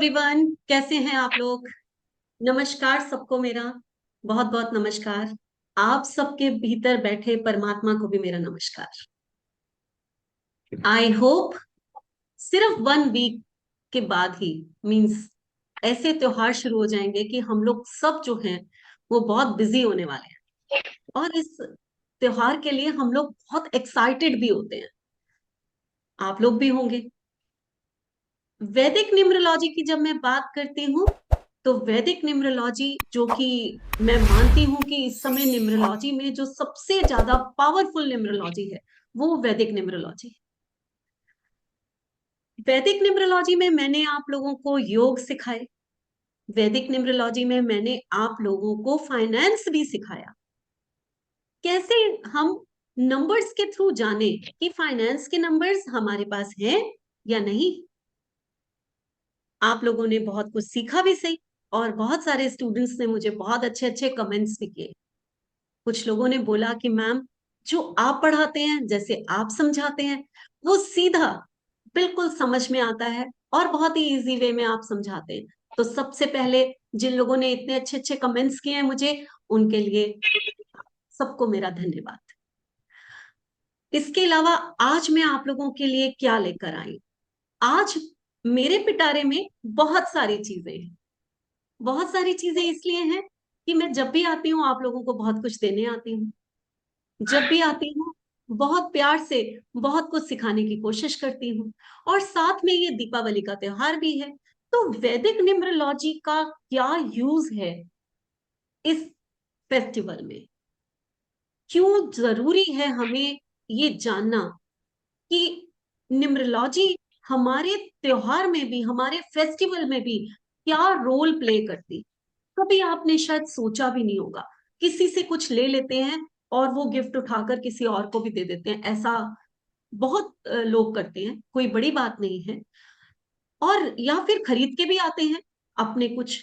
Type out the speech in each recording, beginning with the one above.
Everyone, कैसे हैं आप लोग। नमस्कार सबको मेरा बहुत बहुत नमस्कार। आप सबके भीतर बैठे परमात्मा को भी मेरा नमस्कार। आई होप सिर्फ 1 वीक के बाद ही मींस ऐसे त्योहार शुरू हो जाएंगे कि हम लोग सब जो हैं वो बहुत बिजी होने वाले हैं, और इस त्योहार के लिए हम लोग बहुत एक्साइटेड भी होते हैं। आप लोग भी होंगे। वैदिक न्यूमरोलॉजी की जब मैं बात करती हूँ तो वैदिक न्यूमरोलॉजी, जो कि मैं मानती हूं कि इस समय न्यूमरोलॉजी में जो सबसे ज्यादा पावरफुल न्यूमरोलॉजी है वो वैदिक न्यूमरोलॉजी। वैदिक न्यूमरोलॉजी में मैंने आप लोगों को योग सिखाए। वैदिक न्यूमरोलॉजी में मैंने आप लोगों को फाइनेंस भी सिखाया। कैसे हम नंबर्स के थ्रू जाने कि फाइनेंस के नंबर्स हमारे पास हैं या नहीं। आप लोगों ने बहुत कुछ सीखा भी सही, और बहुत सारे स्टूडेंट्स ने मुझे बहुत अच्छे अच्छे कमेंट्स भी किए। कुछ लोगों ने बोला कि मैम, जो आप पढ़ाते हैं, जैसे आप समझाते हैं, वो सीधा बिल्कुल समझ में आता है और बहुत ही इजी वे में आप समझाते हैं। तो सबसे पहले जिन लोगों ने इतने अच्छे अच्छे कमेंट्स किए हैं मुझे, उनके लिए सबको मेरा धन्यवाद। इसके अलावा आज मैं आप लोगों के लिए क्या लेकर आई। आज मेरे पिटारे में बहुत सारी चीजें हैं। बहुत सारी चीजें इसलिए हैं कि मैं जब भी आती हूँ आप लोगों को बहुत कुछ देने आती हूँ। जब भी आती हूँ बहुत प्यार से बहुत कुछ सिखाने की कोशिश करती हूँ। और साथ में ये दीपावली का त्योहार भी है। तो वैदिक न्यूमरोलॉजी का क्या यूज है इस फेस्टिवल में, क्यों जरूरी है हमें ये जानना कि न्यूमरोलॉजी हमारे त्योहार में भी, हमारे फेस्टिवल में भी क्या रोल प्ले करती। कभी आपने शायद सोचा भी नहीं होगा। किसी से कुछ ले लेते हैं और वो गिफ्ट उठाकर किसी और को भी दे देते हैं। ऐसा बहुत लोग करते हैं, कोई बड़ी बात नहीं है। और या फिर खरीद के भी आते हैं अपने कुछ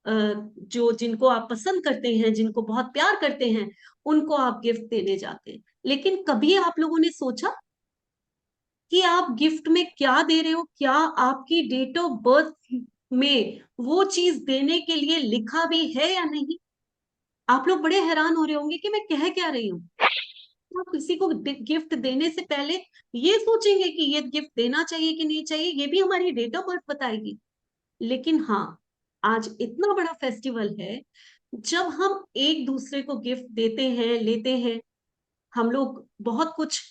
जो जिनको आप पसंद करते हैं, जिनको बहुत प्यार करते हैं, उनको आप गिफ्ट देने जाते हैं। लेकिन कभी आप लोगों ने सोचा कि आप गिफ्ट में क्या दे रहे हो? क्या आपकी डेट ऑफ बर्थ में वो चीज देने के लिए लिखा भी है या नहीं? आप लोग बड़े हैरान हो रहे होंगे कि मैं कह क्या रही हूँ। तो किसी को गिफ्ट देने से पहले ये सोचेंगे कि ये गिफ्ट देना चाहिए कि नहीं चाहिए, ये भी हमारी डेट ऑफ बर्थ बताएगी। लेकिन हाँ, आज इतना बड़ा फेस्टिवल है, जब हम एक दूसरे को गिफ्ट देते हैं, लेते हैं, हम लोग बहुत कुछ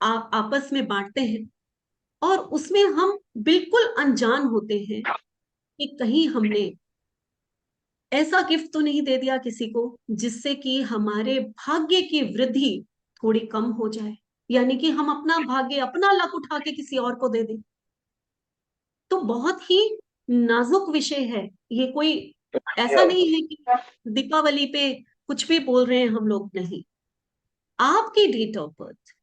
आपस में बांटते हैं, और उसमें हम बिल्कुल अनजान होते हैं कि कहीं हमने ऐसा गिफ्ट तो नहीं दे दिया किसी को जिससे कि हमारे भाग्य की वृद्धि थोड़ी कम हो जाए, यानी कि हम अपना भाग्य, अपना लक उठा के किसी और को दे दें। तो बहुत ही नाजुक विषय है ये। कोई ऐसा नहीं है कि दीपावली पे कुछ भी बोल रहे हैं हम लोग, नहीं। आपकी डेट ऑफ बर्थ,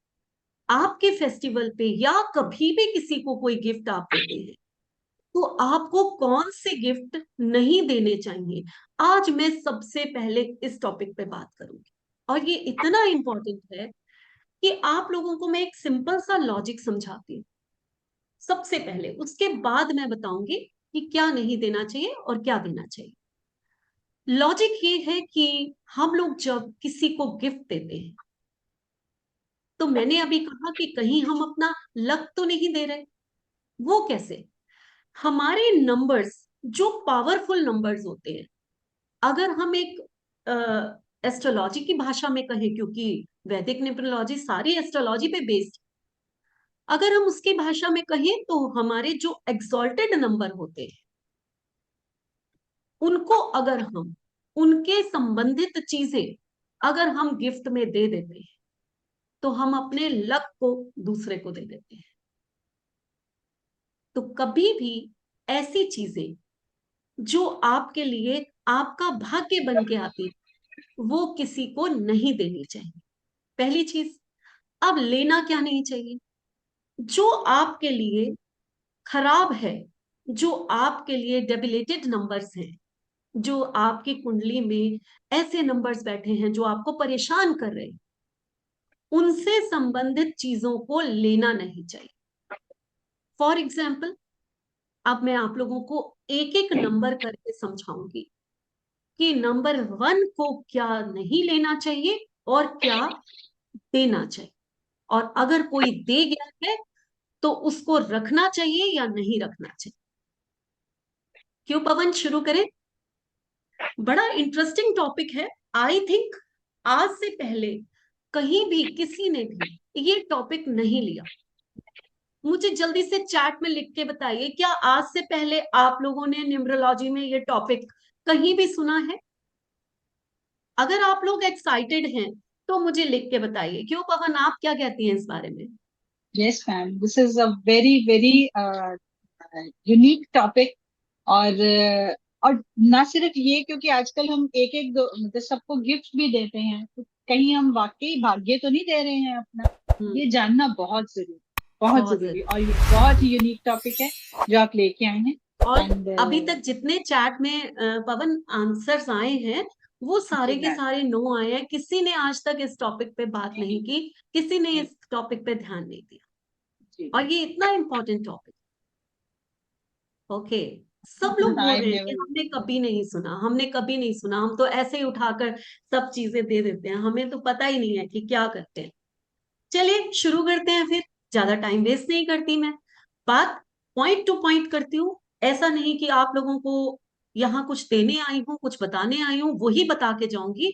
आपके फेस्टिवल पे या कभी भी किसी को कोई गिफ्ट आप देते हैं तो आपको कौन से गिफ्ट नहीं देने चाहिए, आज मैं सबसे पहले इस टॉपिक पे बात करूंगी। और ये इतना इंपॉर्टेंट है कि आप लोगों को मैं एक सिंपल सा लॉजिक समझाती हूँ सबसे पहले, उसके बाद मैं बताऊंगी कि क्या नहीं देना चाहिए और क्या देना चाहिए। लॉजिक ये है कि हम लोग जब किसी को गिफ्ट देते हैं तो मैंने अभी कहा कि कहीं हम अपना लक तो नहीं दे रहे। वो कैसे? हमारे नंबर्स, जो पावरफुल नंबर्स होते हैं, अगर हम एक एस्ट्रोलॉजी की भाषा में कहें, क्योंकि वैदिक न्यूमरोलॉजी सारी एस्ट्रोलॉजी पे बेस्ड, अगर हम उसकी भाषा में कहें तो हमारे जो एक्सॉल्टेड नंबर होते हैं उनको अगर हम, उनके संबंधित चीजें अगर हम गिफ्ट में दे देते हैं तो हम अपने लक को दूसरे को दे देते हैं। तो कभी भी ऐसी चीजें जो आपके लिए आपका भाग्य बन के आती वो किसी को नहीं देनी चाहिए, पहली चीज। अब लेना क्या नहीं चाहिए? जो आपके लिए खराब है, जो आपके लिए डेबिलेटेड नंबर्स हैं, जो आपकी कुंडली में ऐसे नंबर्स बैठे हैं जो आपको परेशान कर रहे हैं, उनसे संबंधित चीजों को लेना नहीं चाहिए। फॉर एग्जाम्पल, अब मैं आप लोगों को एक एक नंबर करके समझाऊंगी कि नंबर 1 को क्या नहीं लेना चाहिए और क्या देना चाहिए, और अगर कोई दे गया है तो उसको रखना चाहिए या नहीं रखना चाहिए। क्यों पवन, शुरू करें? बड़ा इंटरेस्टिंग टॉपिक है। आई थिंक आज से पहले कहीं भी किसी ने भी ये टॉपिक नहीं लिया। मुझे जल्दी से चैट में लिख के बताइए, क्या आज से पहले आप लोगों ने न्यूमरोलॉजी में ये टॉपिक कहीं भी सुना है? अगर आप लोग एक्साइटेड हैं तो मुझे लिख के बताइए। क्यों पवन, आप क्या कहती हैं इस बारे में? Yes ma'am, this is a very very unique topic. और और ना सिर्फ ये, क्योंकि आजकल हम एक एक दो मतलब सबको गिफ्ट भी देते हैं, तो कहीं हम वाकई भाग्य तो नहीं दे रहे हैं अपना? हम्म। ये जानना बहुत जरूरी, बहुत बहुत जरूरी, जरूरी। और ये बहुत ही यूनिक टॉपिक है जो आप लेके आए हैं। और एंड अभी तक जितने चैट में पवन आंसर्स आए हैं, वो सारे जी के मैम। सारे नो आए हैं। किसी ने आज तक इस टॉपिक पे बात नहीं की, किसी ने जी इस टॉपिक पे ध्यान नहीं दिया, जी। और ये इतना इंपॉर्टेंट टॉपिक। ओके। सब लोग बोल आई रहे हैं कि नेवर। हमने कभी नहीं सुना, हमने कभी नहीं सुना, हम तो ऐसे ही उठाकर सब चीजें दे देते हैं, हमें तो पता ही नहीं है कि क्या करते हैं। चलिए शुरू करते हैं फिर। ज्यादा टाइम वेस्ट नहीं करती मैं, बात पॉइंट टू पॉइंट करती हूँ। ऐसा नहीं कि आप लोगों को यहाँ कुछ देने आई हूँ, कुछ बताने आई हूँ, वही बता के जाऊंगी।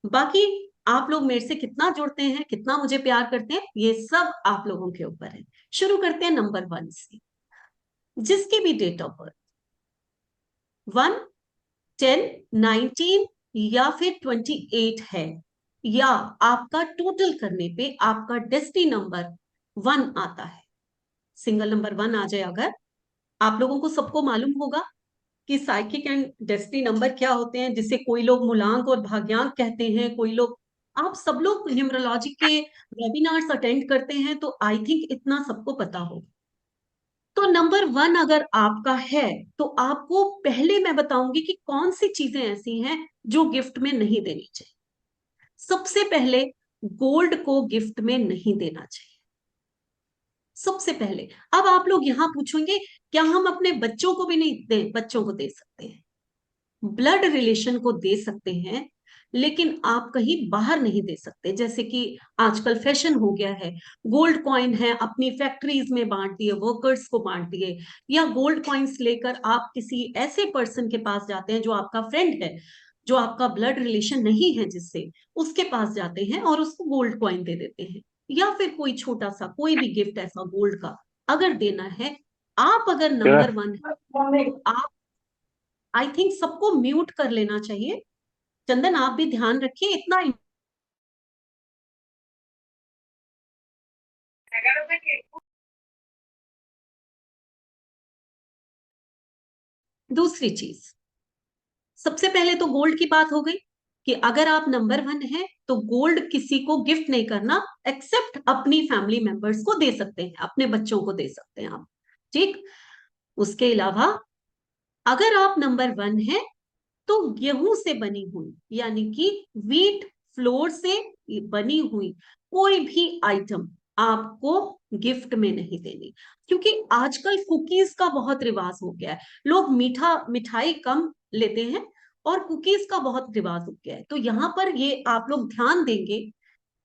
बाकी आप लोग मेरे से कितना जुड़ते हैं, कितना मुझे प्यार करते हैं, ये सब आप लोगों के ऊपर है। शुरू करते हैं नंबर 1 से। जिसकी भी डेट ऑफ बर्थ 1, 10, 19 या फिर 28 है, या आपका टोटल करने पे आपका डेस्टिनी नंबर 1 आता है, सिंगल नंबर 1 आ जाए अगर, आप लोगों को सबको मालूम होगा कि साइकिक एंड डेस्टिनी नंबर क्या होते हैं, जिसे कोई लोग मूलांक और भाग्यांक कहते हैं, कोई लोग, आप सब लोग न्यूमरोलॉजी के वेबिनार्स अटेंड करते हैं, तो आई थिंक इतना सबको पता होगा। तो नंबर 1 अगर आपका है, तो आपको पहले मैं बताऊंगी कि कौन सी चीजें ऐसी हैं जो गिफ्ट में नहीं देनी चाहिए। सबसे पहले, गोल्ड को गिफ्ट में नहीं देना चाहिए, सबसे पहले। अब आप लोग यहां पूछेंगे, क्या हम अपने बच्चों को भी नहीं दे, बच्चों को दे सकते हैं, ब्लड रिलेशन को दे सकते हैं, लेकिन आप कहीं बाहर नहीं दे सकते। जैसे कि आजकल फैशन हो गया है, गोल्ड कॉइन है, अपनी फैक्ट्रीज में बांट दिए, वर्कर्स को बांट दिए, या गोल्ड कॉइन्स लेकर आप किसी ऐसे पर्सन के पास जाते हैं जो आपका फ्रेंड है, जो आपका ब्लड रिलेशन नहीं है जिससे, उसके पास जाते हैं और उसको गोल्ड कॉइन दे देते हैं। या फिर कोई छोटा सा कोई भी गिफ्ट ऐसा गोल्ड का अगर देना है, आप अगर नंबर 1 है, तो आप, आई थिंक सबको म्यूट कर लेना चाहिए। चंदन आप भी ध्यान रखिए इतना। दूसरी चीज, सबसे पहले तो गोल्ड की बात हो गई कि अगर आप नंबर 1 है तो गोल्ड किसी को गिफ्ट नहीं करना, एक्सेप्ट अपनी फैमिली मेंबर्स को दे सकते हैं, अपने बच्चों को दे सकते हैं आप, ठीक। उसके अलावा अगर आप नंबर 1 है तो गेहूं से बनी हुई, यानी कि व्हीट फ्लोर से बनी हुई कोई भी आइटम आपको गिफ्ट में नहीं देनी। क्योंकि आजकल कुकीज का बहुत रिवाज हो गया है, लोग मीठा मिठाई कम लेते हैं और कुकीज का बहुत रिवाज हो गया है। तो यहाँ पर ये आप लोग ध्यान देंगे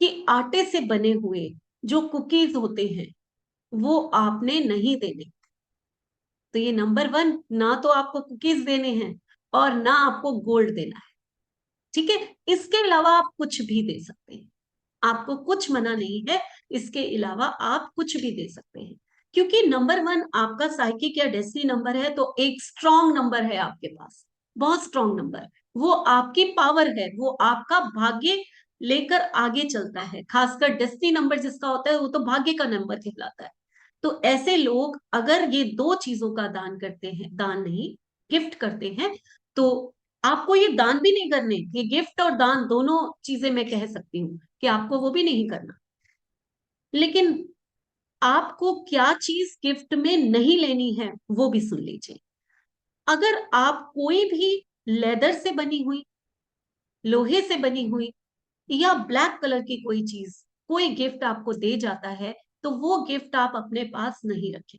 कि आटे से बने हुए जो कुकीज होते हैं वो आपने नहीं देने। तो ये नंबर 1, ना तो आपको कुकीज देने हैं और ना आपको गोल्ड देना है, ठीक है। इसके अलावा आप कुछ भी दे सकते हैं, आपको कुछ मना नहीं है, इसके अलावा आप कुछ भी दे सकते हैं। क्योंकि नंबर 1 आपका साइकिक या डेस्टिनी नंबर है, तो एक स्ट्रॉन्ग नंबर है आपके पास, बहुत स्ट्रॉन्ग नंबर। वो आपकी पावर है, वो आपका भाग्य लेकर आगे चलता है। खासकर डेस्टिनी नंबर जिसका होता है वो तो भाग्य का नंबर कहलाता है। तो ऐसे लोग अगर ये दो चीजों का दान करते हैं, दान नहीं, गिफ्ट करते हैं, तो आपको ये दान भी नहीं करने, ये गिफ्ट और दान दोनों चीजें मैं कह सकती हूँ कि आपको वो भी नहीं करना। लेकिन आपको क्या चीज गिफ्ट में नहीं लेनी है वो भी सुन लीजिए। अगर आप कोई भी लेदर से बनी हुई, लोहे से बनी हुई, या ब्लैक कलर की कोई चीज, कोई गिफ्ट आपको दे जाता है, तो वो गिफ्ट आप अपने पास नहीं रखें।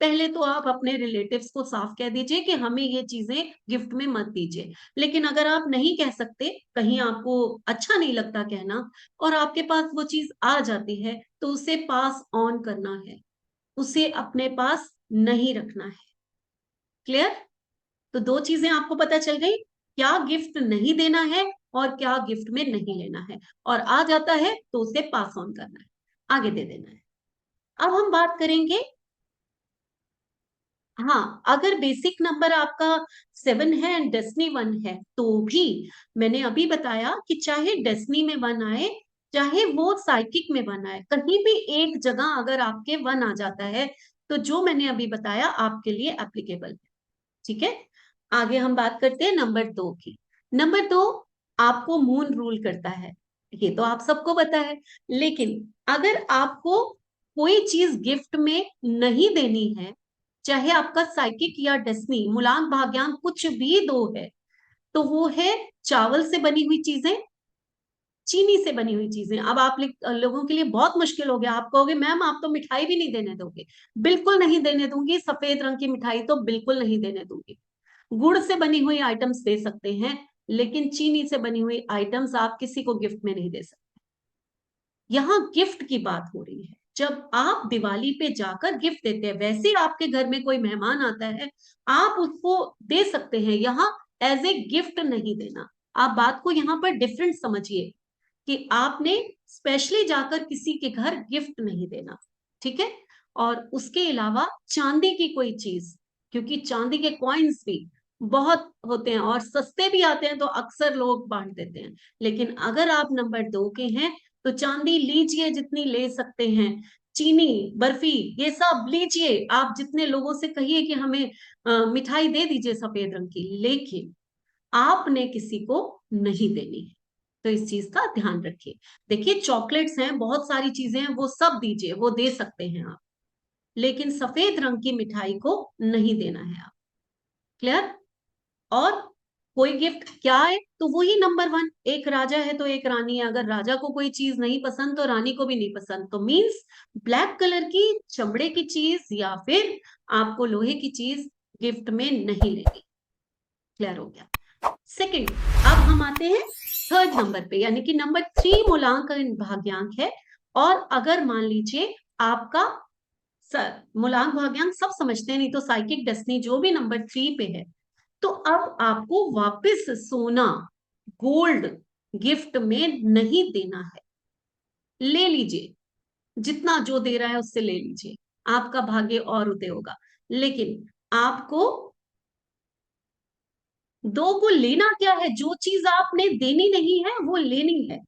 पहले तो आप अपने रिलेटिव्स को साफ कह दीजिए कि हमें ये चीजें गिफ्ट में मत दीजिए। लेकिन अगर आप नहीं कह सकते, कहीं आपको अच्छा नहीं लगता कहना, और आपके पास वो चीज आ जाती है, तो उसे पास ऑन करना है, उसे अपने पास नहीं रखना है। क्लियर? तो दो चीजें आपको पता चल गई, क्या गिफ्ट नहीं देना है और क्या गिफ्ट में नहीं लेना है। और आ जाता है तो उसे पास ऑन करना है, आगे दे देना है। अब हम बात करेंगे, हाँ, अगर बेसिक नंबर आपका 7 है एंड डेस्टिनी 1 है, तो भी मैंने अभी बताया कि चाहे डेस्टिनी में 1 आए, चाहे वो साइकिक में 1 आए, कहीं भी एक जगह अगर आपके 1 आ जाता है, तो जो मैंने अभी बताया आपके लिए एप्लीकेबल है। ठीक है, आगे हम बात करते हैं नंबर 2 की। नंबर 2 आपको मून रूल करता है, ये तो आप सबको पता है। लेकिन अगर आपको कोई चीज गिफ्ट में नहीं देनी है, चाहे आपका साइकिक या डेस्टिनी, मूलांक भाग्यांक कुछ भी दो है, तो वो है चावल से बनी हुई चीजें, चीनी से बनी हुई चीजें। अब आप लोगों के लिए बहुत मुश्किल हो गया, आप कहोगे मैम आप तो मिठाई भी नहीं देने दोगे। बिल्कुल नहीं देने दूंगी, सफेद रंग की मिठाई तो बिल्कुल नहीं देने दूंगी। गुड़ से बनी हुई आइटम्स दे सकते हैं, लेकिन चीनी से बनी हुई आइटम्स आप किसी को गिफ्ट में नहीं दे सकते। यहाँ गिफ्ट की बात हो रही है, जब आप दिवाली पे जाकर गिफ्ट देते हैं, वैसे आपके घर में कोई मेहमान आता है, आप उसको दे सकते हैं, यहाँ एज ए गिफ्ट नहीं देना। आप बात को यहाँ पर डिफरेंट समझिए कि आपने स्पेशली जाकर किसी के घर गिफ्ट नहीं देना। ठीक है, और उसके अलावा चांदी की कोई चीज, क्योंकि चांदी के कॉइन्स भी बहुत होते हैं और सस्ते भी आते हैं, तो अक्सर लोग बांट देते हैं। लेकिन अगर आप नंबर 2 के हैं, तो चांदी लीजिए जितनी ले सकते हैं, चीनी, बर्फी, ये सब लीजिए, आप जितने लोगों से कहिए कि हमें मिठाई दे दीजिए सफेद रंग की, लेकिन आपने किसी को नहीं देनी है। तो इस चीज का ध्यान रखिए। देखिए चॉकलेट्स हैं, बहुत सारी चीजें हैं, वो सब दीजिए, वो दे सकते हैं आप, लेकिन सफेद रंग की मिठाई को नहीं देना है आप। क्लियर? और कोई गिफ्ट क्या है, तो वही नंबर 1, एक राजा है तो एक रानी है। अगर राजा को कोई चीज नहीं पसंद तो रानी को भी नहीं पसंद, तो मीन्स ब्लैक कलर की चमड़े की चीज या फिर आपको लोहे की चीज गिफ्ट में नहीं लेनी। क्लियर हो गया? सेकंड, अब हम आते हैं थर्ड नंबर पे, यानी कि नंबर 3 मूलांकन भाग्यांक है। और अगर मान लीजिए आपका मूलांक भाग्यांक सब समझते हैं, नहीं तो साइकिक डेस्टिनी जो भी नंबर 3 पे है, तो अब आपको वापस सोना, गोल्ड गिफ्ट में नहीं देना है। ले लीजिए, जितना जो दे रहा है उससे ले लीजिए, आपका भाग्य और उदय होगा। लेकिन आपको 2 को लेना क्या है, जो चीज आपने देनी नहीं है वो लेनी है।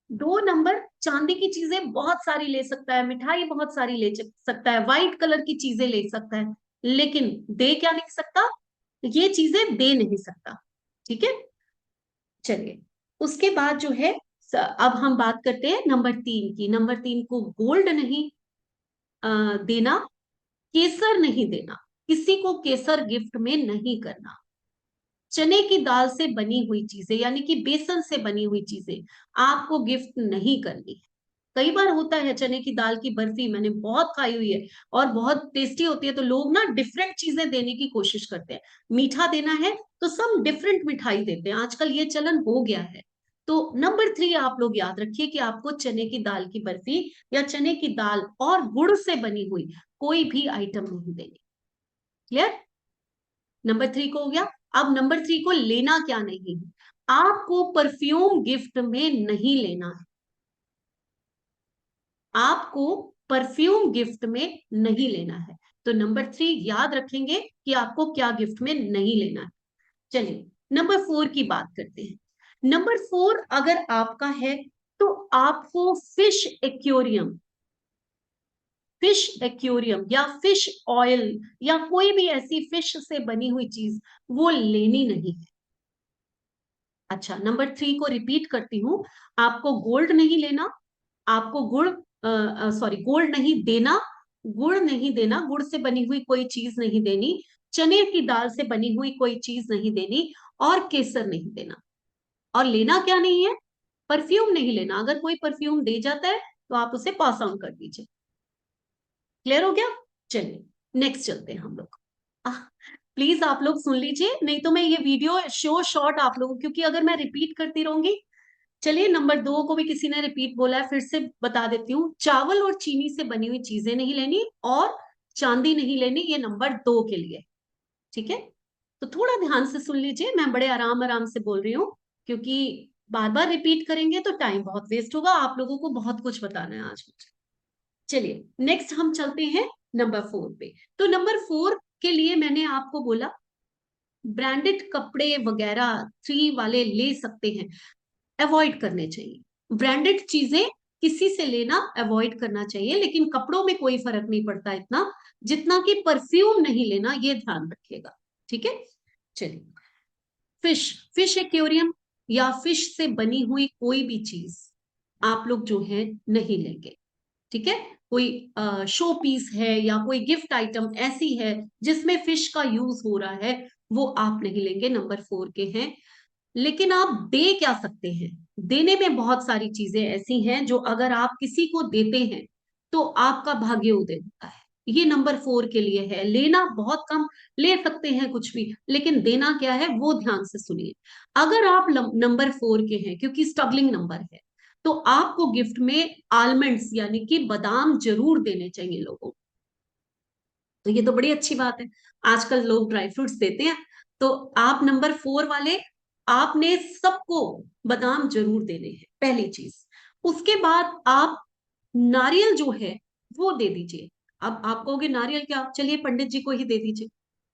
2 नंबर चांदी की चीजें बहुत सारी ले सकता है, मिठाई बहुत सारी ले सकता है, व्हाइट कलर की चीजें ले सकता है, लेकिन दे क्या नहीं सकता, ये चीजें दे नहीं सकता। ठीक है, चलिए उसके बाद जो है, अब हम बात करते हैं नंबर 3 की। नंबर 3 को गोल्ड नहीं देना, केसर नहीं देना, किसी को केसर गिफ्ट में नहीं करना। चने की दाल से बनी हुई चीजें, यानी कि बेसन से बनी हुई चीजें आपको गिफ्ट नहीं करनी है। कई बार होता है चने की दाल की बर्फी, मैंने बहुत खाई हुई है और बहुत टेस्टी होती है, तो लोग ना डिफरेंट चीजें देने की कोशिश करते हैं। मीठा देना है तो सब डिफरेंट मिठाई देते हैं, आजकल ये चलन हो गया है। तो नंबर 3 आप लोग याद रखिए कि आपको चने की दाल की बर्फी या चने की दाल और गुड़ से बनी हुई कोई भी आइटम नहीं देनी। क्लियर? नंबर 3 को हो गया। अब नंबर 3 को लेना क्या नहीं है, आपको परफ्यूम गिफ्ट में नहीं लेना है। आपको परफ्यूम गिफ्ट में नहीं लेना है। तो नंबर 3 याद रखेंगे कि आपको क्या गिफ्ट में नहीं लेना है। चलिए नंबर 4 की बात करते हैं। नंबर 4 अगर आपका है, तो आपको फिश एक्वेरियम या फिश ऑयल या कोई भी ऐसी फिश से बनी हुई चीज वो लेनी नहीं है। अच्छा, नंबर 3 को रिपीट करती हूं, आपको गोल्ड नहीं लेना, आपको गोल्ड नहीं देना, गुड़ नहीं देना, गुड़ से बनी हुई कोई चीज नहीं देनी, चने की दाल से बनी हुई कोई चीज नहीं देनी, और केसर नहीं देना। और लेना क्या नहीं है, परफ्यूम नहीं लेना। अगर कोई परफ्यूम दे जाता है तो आप उसे पास ऑन कर दीजिए। क्लियर हो गया? चलिए नेक्स्ट चलते हैं हम लोग। प्लीज आप लोग सुन लीजिए, नहीं तो मैं ये वीडियो शो शॉर्ट आप लोगों, क्योंकि अगर मैं रिपीट करती रहूंगी। चलिए, नंबर 2 को भी किसी ने रिपीट बोला है, फिर से बता देती हूँ। चावल और चीनी से बनी हुई चीजें नहीं लेनी और चांदी नहीं लेनी, ये नंबर 2 के लिए। ठीक है, तो थोड़ा ध्यान से सुन लीजिए, मैं बड़े आराम आराम से बोल रही हूँ, क्योंकि बार बार रिपीट करेंगे तो टाइम बहुत वेस्ट होगा, आप लोगों को बहुत कुछ बताना है आज मुझे। चलिए, नेक्स्ट हम चलते हैं नंबर 4 पे। तो नंबर 4 के लिए मैंने आपको बोला ब्रांडेड कपड़े वगैरह 3 वाले ले सकते हैं, अवॉइड करने चाहिए। ब्रांडेड चीजें किसी से लेना अवॉइड करना चाहिए, लेकिन कपड़ों में कोई फर्क नहीं पड़ता इतना जितना कि परफ्यूम नहीं लेना, ये ध्यान रखिएगा। ठीक है, चलिए। फिश, फिश एक्वेरियम या फिश से बनी हुई कोई भी चीज आप लोग जो है नहीं लेंगे। ठीक है, कोई शो पीस है या कोई गिफ्ट आइटम ऐसी है जिसमें फिश का यूज हो रहा है, वो आप नहीं लेंगे, नंबर 4 के हैं। लेकिन आप दे क्या सकते हैं? देने में बहुत सारी चीजें ऐसी हैं जो अगर आप किसी को देते हैं तो आपका भाग्य उदय होता है, ये नंबर 4 के लिए है। लेना बहुत कम ले सकते हैं कुछ भी, लेकिन देना क्या है वो ध्यान से सुनिए। अगर आप नंबर 4 के हैं, क्योंकि स्ट्रगलिंग नंबर है, तो आपको गिफ्ट में आलमंड्स यानी कि बादाम जरूर देने चाहिए लोगों को। तो ये तो बड़ी अच्छी बात है, आजकल लोग ड्राई फ्रूट्स देते हैं। तो आप नंबर 4 वाले, आपने सबको बादाम जरूर देने हैं, पहली चीज। उसके बाद आप नारियल जो है वो दे दीजिए। अब आप कहोगे नारियल क्या, चलिए पंडित जी को ही दे दीजिए।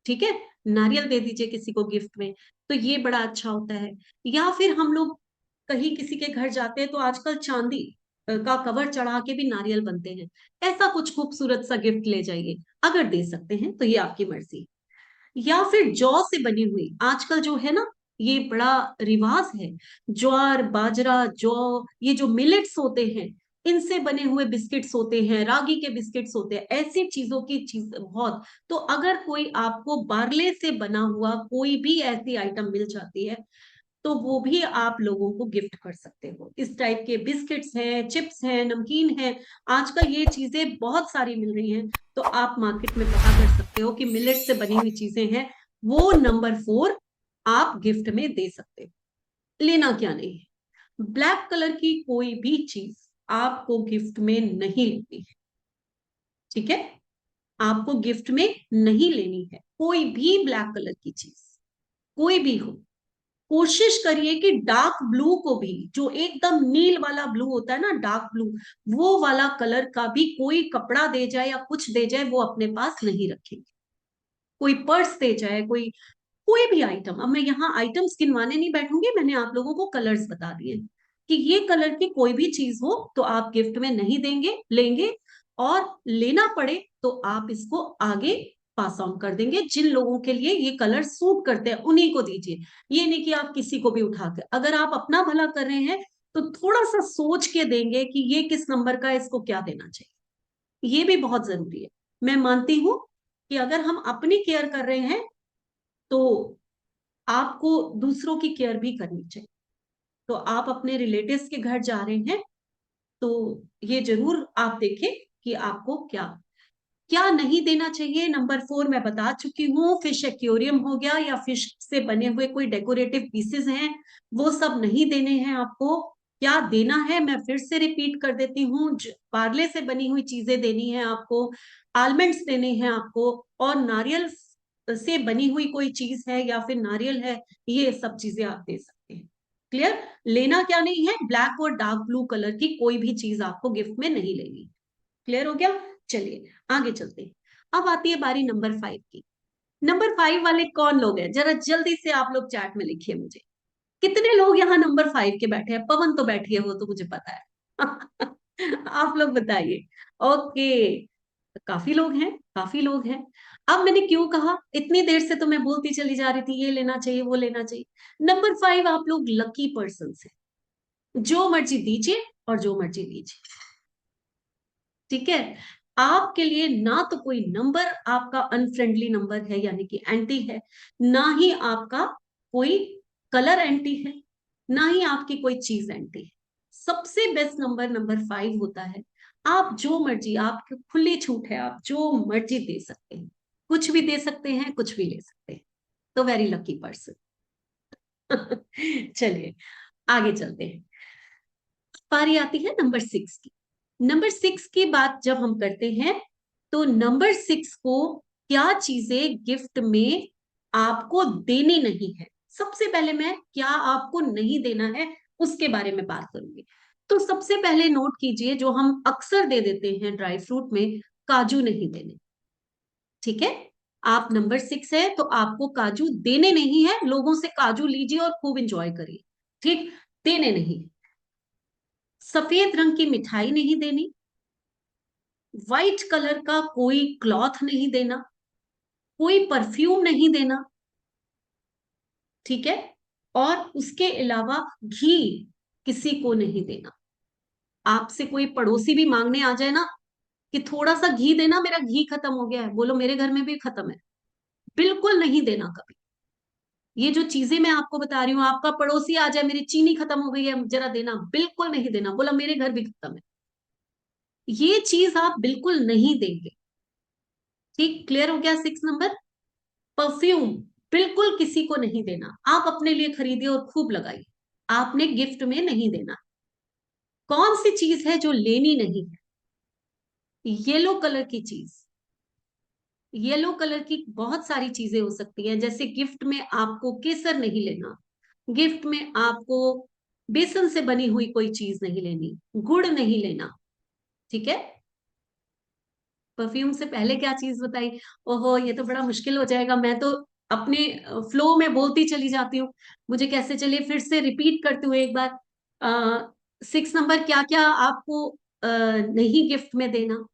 ठीक है, नारियल दे दीजिए किसी को गिफ्ट में, तो ये बड़ा अच्छा होता है। या फिर हम लोग कहीं किसी के घर जाते हैं तो आजकल चांदी का कवर चढ़ा के भी नारियल बनते हैं, ऐसा कुछ खूबसूरत सा गिफ्ट ले जाइए। अगर दे सकते हैं तो ये आपकी मर्जी। या फिर जौ से बनी हुई, आजकल जो है ना, ये बड़ा रिवाज है, ज्वार बाजरा जौ, ये जो मिलेट्स होते हैं, इनसे बने हुए बिस्किट्स होते हैं, रागी के बिस्किट्स होते हैं, ऐसी चीजों की चीज बहुत। तो अगर कोई आपको बार्ले से बना हुआ कोई भी ऐसी आइटम मिल जाती है, तो वो भी आप लोगों को गिफ्ट कर सकते हो। इस टाइप के बिस्किट्स हैं, चिप्स हैं, नमकीन है, आजकल ये चीजें बहुत सारी मिल रही हैं। तो आप मार्केट में पता कर सकते हो कि मिलेट से बनी हुई चीजें हैं, वो नंबर 4 आप गिफ्ट में दे सकते हो। लेना क्या नहीं है, ब्लैक कलर की कोई भी चीज आपको गिफ्ट में नहीं लेनी है। ठीक है, आपको गिफ्ट में नहीं लेनी है कोई भी ब्लैक कलर की चीज, कोई भी हो। कोशिश करिए कि डार्क ब्लू को भी, जो एकदम नील वाला ब्लू होता है ना, डार्क ब्लू, वो वाला कलर का भी कोई कपड़ा दे जाए या कुछ दे जाए, वो अपने पास नहीं रखेंगे। कोई पर्स दे जाए, कोई कोई भी आइटम, अब मैं यहाँ आइटम्स गिनवाने नहीं बैठूंगी, मैंने आप लोगों को कलर्स बता दिए कि ये कलर की कोई भी चीज हो तो आप गिफ्ट में नहीं देंगे, लेंगे। और लेना पड़े तो आप इसको आगे पास ऑन कर देंगे, जिन लोगों के लिए ये कलर सूट करते हैं उन्हीं को दीजिए। ये नहीं कि आप किसी को भी उठाकर, अगर आप अपना भला कर रहे हैं तो थोड़ा सा सोच के देंगे कि ये किस नंबर का है, इसको क्या देना चाहिए, ये भी बहुत जरूरी है। मैं मानती हूं कि अगर हम अपनी केयर कर रहे हैं तो आपको दूसरों की केयर भी करनी चाहिए। तो आप अपने रिलेटिव्स के घर जा रहे हैं तो ये जरूर आप देखें कि आपको क्या क्या नहीं देना चाहिए। नंबर 4 मैं बता चुकी हूँ, फिश एक्वेरियम हो गया या फिश से बने हुए कोई डेकोरेटिव पीसेस हैं, वो सब नहीं देने हैं आपको। क्या देना है मैं फिर से रिपीट कर देती हूँ, पार्ले से बनी हुई चीजें देनी है आपको, आलमंड्स देने हैं आपको, और नारियल से बनी हुई कोई चीज है या फिर नारियल है, ये सब चीजें आप दे सकते हैं। क्लियर? लेना क्या नहीं है, ब्लैक और डार्क ब्लू कलर की कोई भी चीज आपको गिफ्ट में नहीं लेनी। क्लियर हो गया? चलिए आगे चलते हैं। अब आती है बारी नंबर 5 की। नंबर 5 वाले कौन लोग हैं, जरा जल्दी से आप लोग चैट में लिखिए मुझे, कितने लोग यहाँ नंबर 5 के बैठे हैं? पवन तो बैठी है, वो तो मुझे पता है। आप लोग बताइए। ओके, काफी लोग हैं, काफी लोग हैं। अब मैंने क्यों कहा, इतनी देर से तो मैं बोलती चली जा रही थी ये लेना चाहिए वो लेना चाहिए। नंबर 5 आप लोग लकी पर्सन है, जो मर्जी दीजिए और जो मर्जी लीजिए। ठीक है, आपके लिए ना तो कोई नंबर आपका अनफ्रेंडली नंबर है यानी कि एंटी है, ना ही आपका कोई कलर एंटी है, ना ही आपकी कोई चीज एंटी है। सबसे बेस्ट नंबर नंबर 5 होता है। आप जो मर्जी, आप खुली छूट है, आप जो मर्जी दे सकते हैं, कुछ भी दे सकते हैं, कुछ भी ले सकते हैं। तो वेरी लकी पर्सन। चलिए आगे चलते हैं। पारी आती है नंबर 6 की। नंबर 6 की बात जब हम करते हैं तो नंबर 6 को क्या चीजें गिफ्ट में आपको देनी नहीं है, सबसे पहले मैं क्या आपको नहीं देना है उसके बारे में बात करूंगी। तो सबसे पहले नोट कीजिए, जो हम अक्सर दे देते हैं ड्राई फ्रूट में, काजू नहीं देने। ठीक है, आप नंबर 6 है तो आपको काजू देने नहीं है, लोगों से काजू लीजिए और खूब इंजॉय करिए, ठीक, देने नहीं। सफेद रंग की मिठाई नहीं देनी, व्हाइट कलर का कोई क्लॉथ नहीं देना, कोई परफ्यूम नहीं देना, ठीक है, और उसके अलावा घी किसी को नहीं देना। आपसे कोई पड़ोसी भी मांगने आ जाए ना कि थोड़ा सा घी देना, मेरा घी खत्म हो गया है, बोलो मेरे घर में भी खत्म है, बिल्कुल नहीं देना कभी। ये जो चीजें मैं आपको बता रही हूँ, आपका पड़ोसी आ जाए मेरी चीनी खत्म हो गई है जरा देना, बिल्कुल नहीं देना, बोला मेरे घर भी खत्म है, ये चीज आप बिल्कुल नहीं देंगे। ठीक, क्लियर हो गया 6 नंबर। परफ्यूम बिल्कुल किसी को नहीं देना, आप अपने लिए खरीदिए और खूब लगाइए, आपने गिफ्ट में नहीं देना। कौन सी चीज है जो लेनी नहीं है? येलो कलर की चीज। येलो कलर की बहुत सारी चीजें हो सकती हैं, जैसे गिफ्ट में आपको केसर नहीं लेना, गिफ्ट में आपको बेसन से बनी हुई कोई चीज नहीं लेनी, गुड़ नहीं लेना, ठीक है। परफ्यूम से पहले क्या चीज बताई? ओहो, ये तो बड़ा मुश्किल हो जाएगा, मैं तो अपने फ्लो में बोलती चली जाती हूँ, मुझे कैसे, चलिए फिर से रिपीट करते हुए एक बार। 6 नंबर, क्या क्या आपको नहीं गिफ्ट में देना,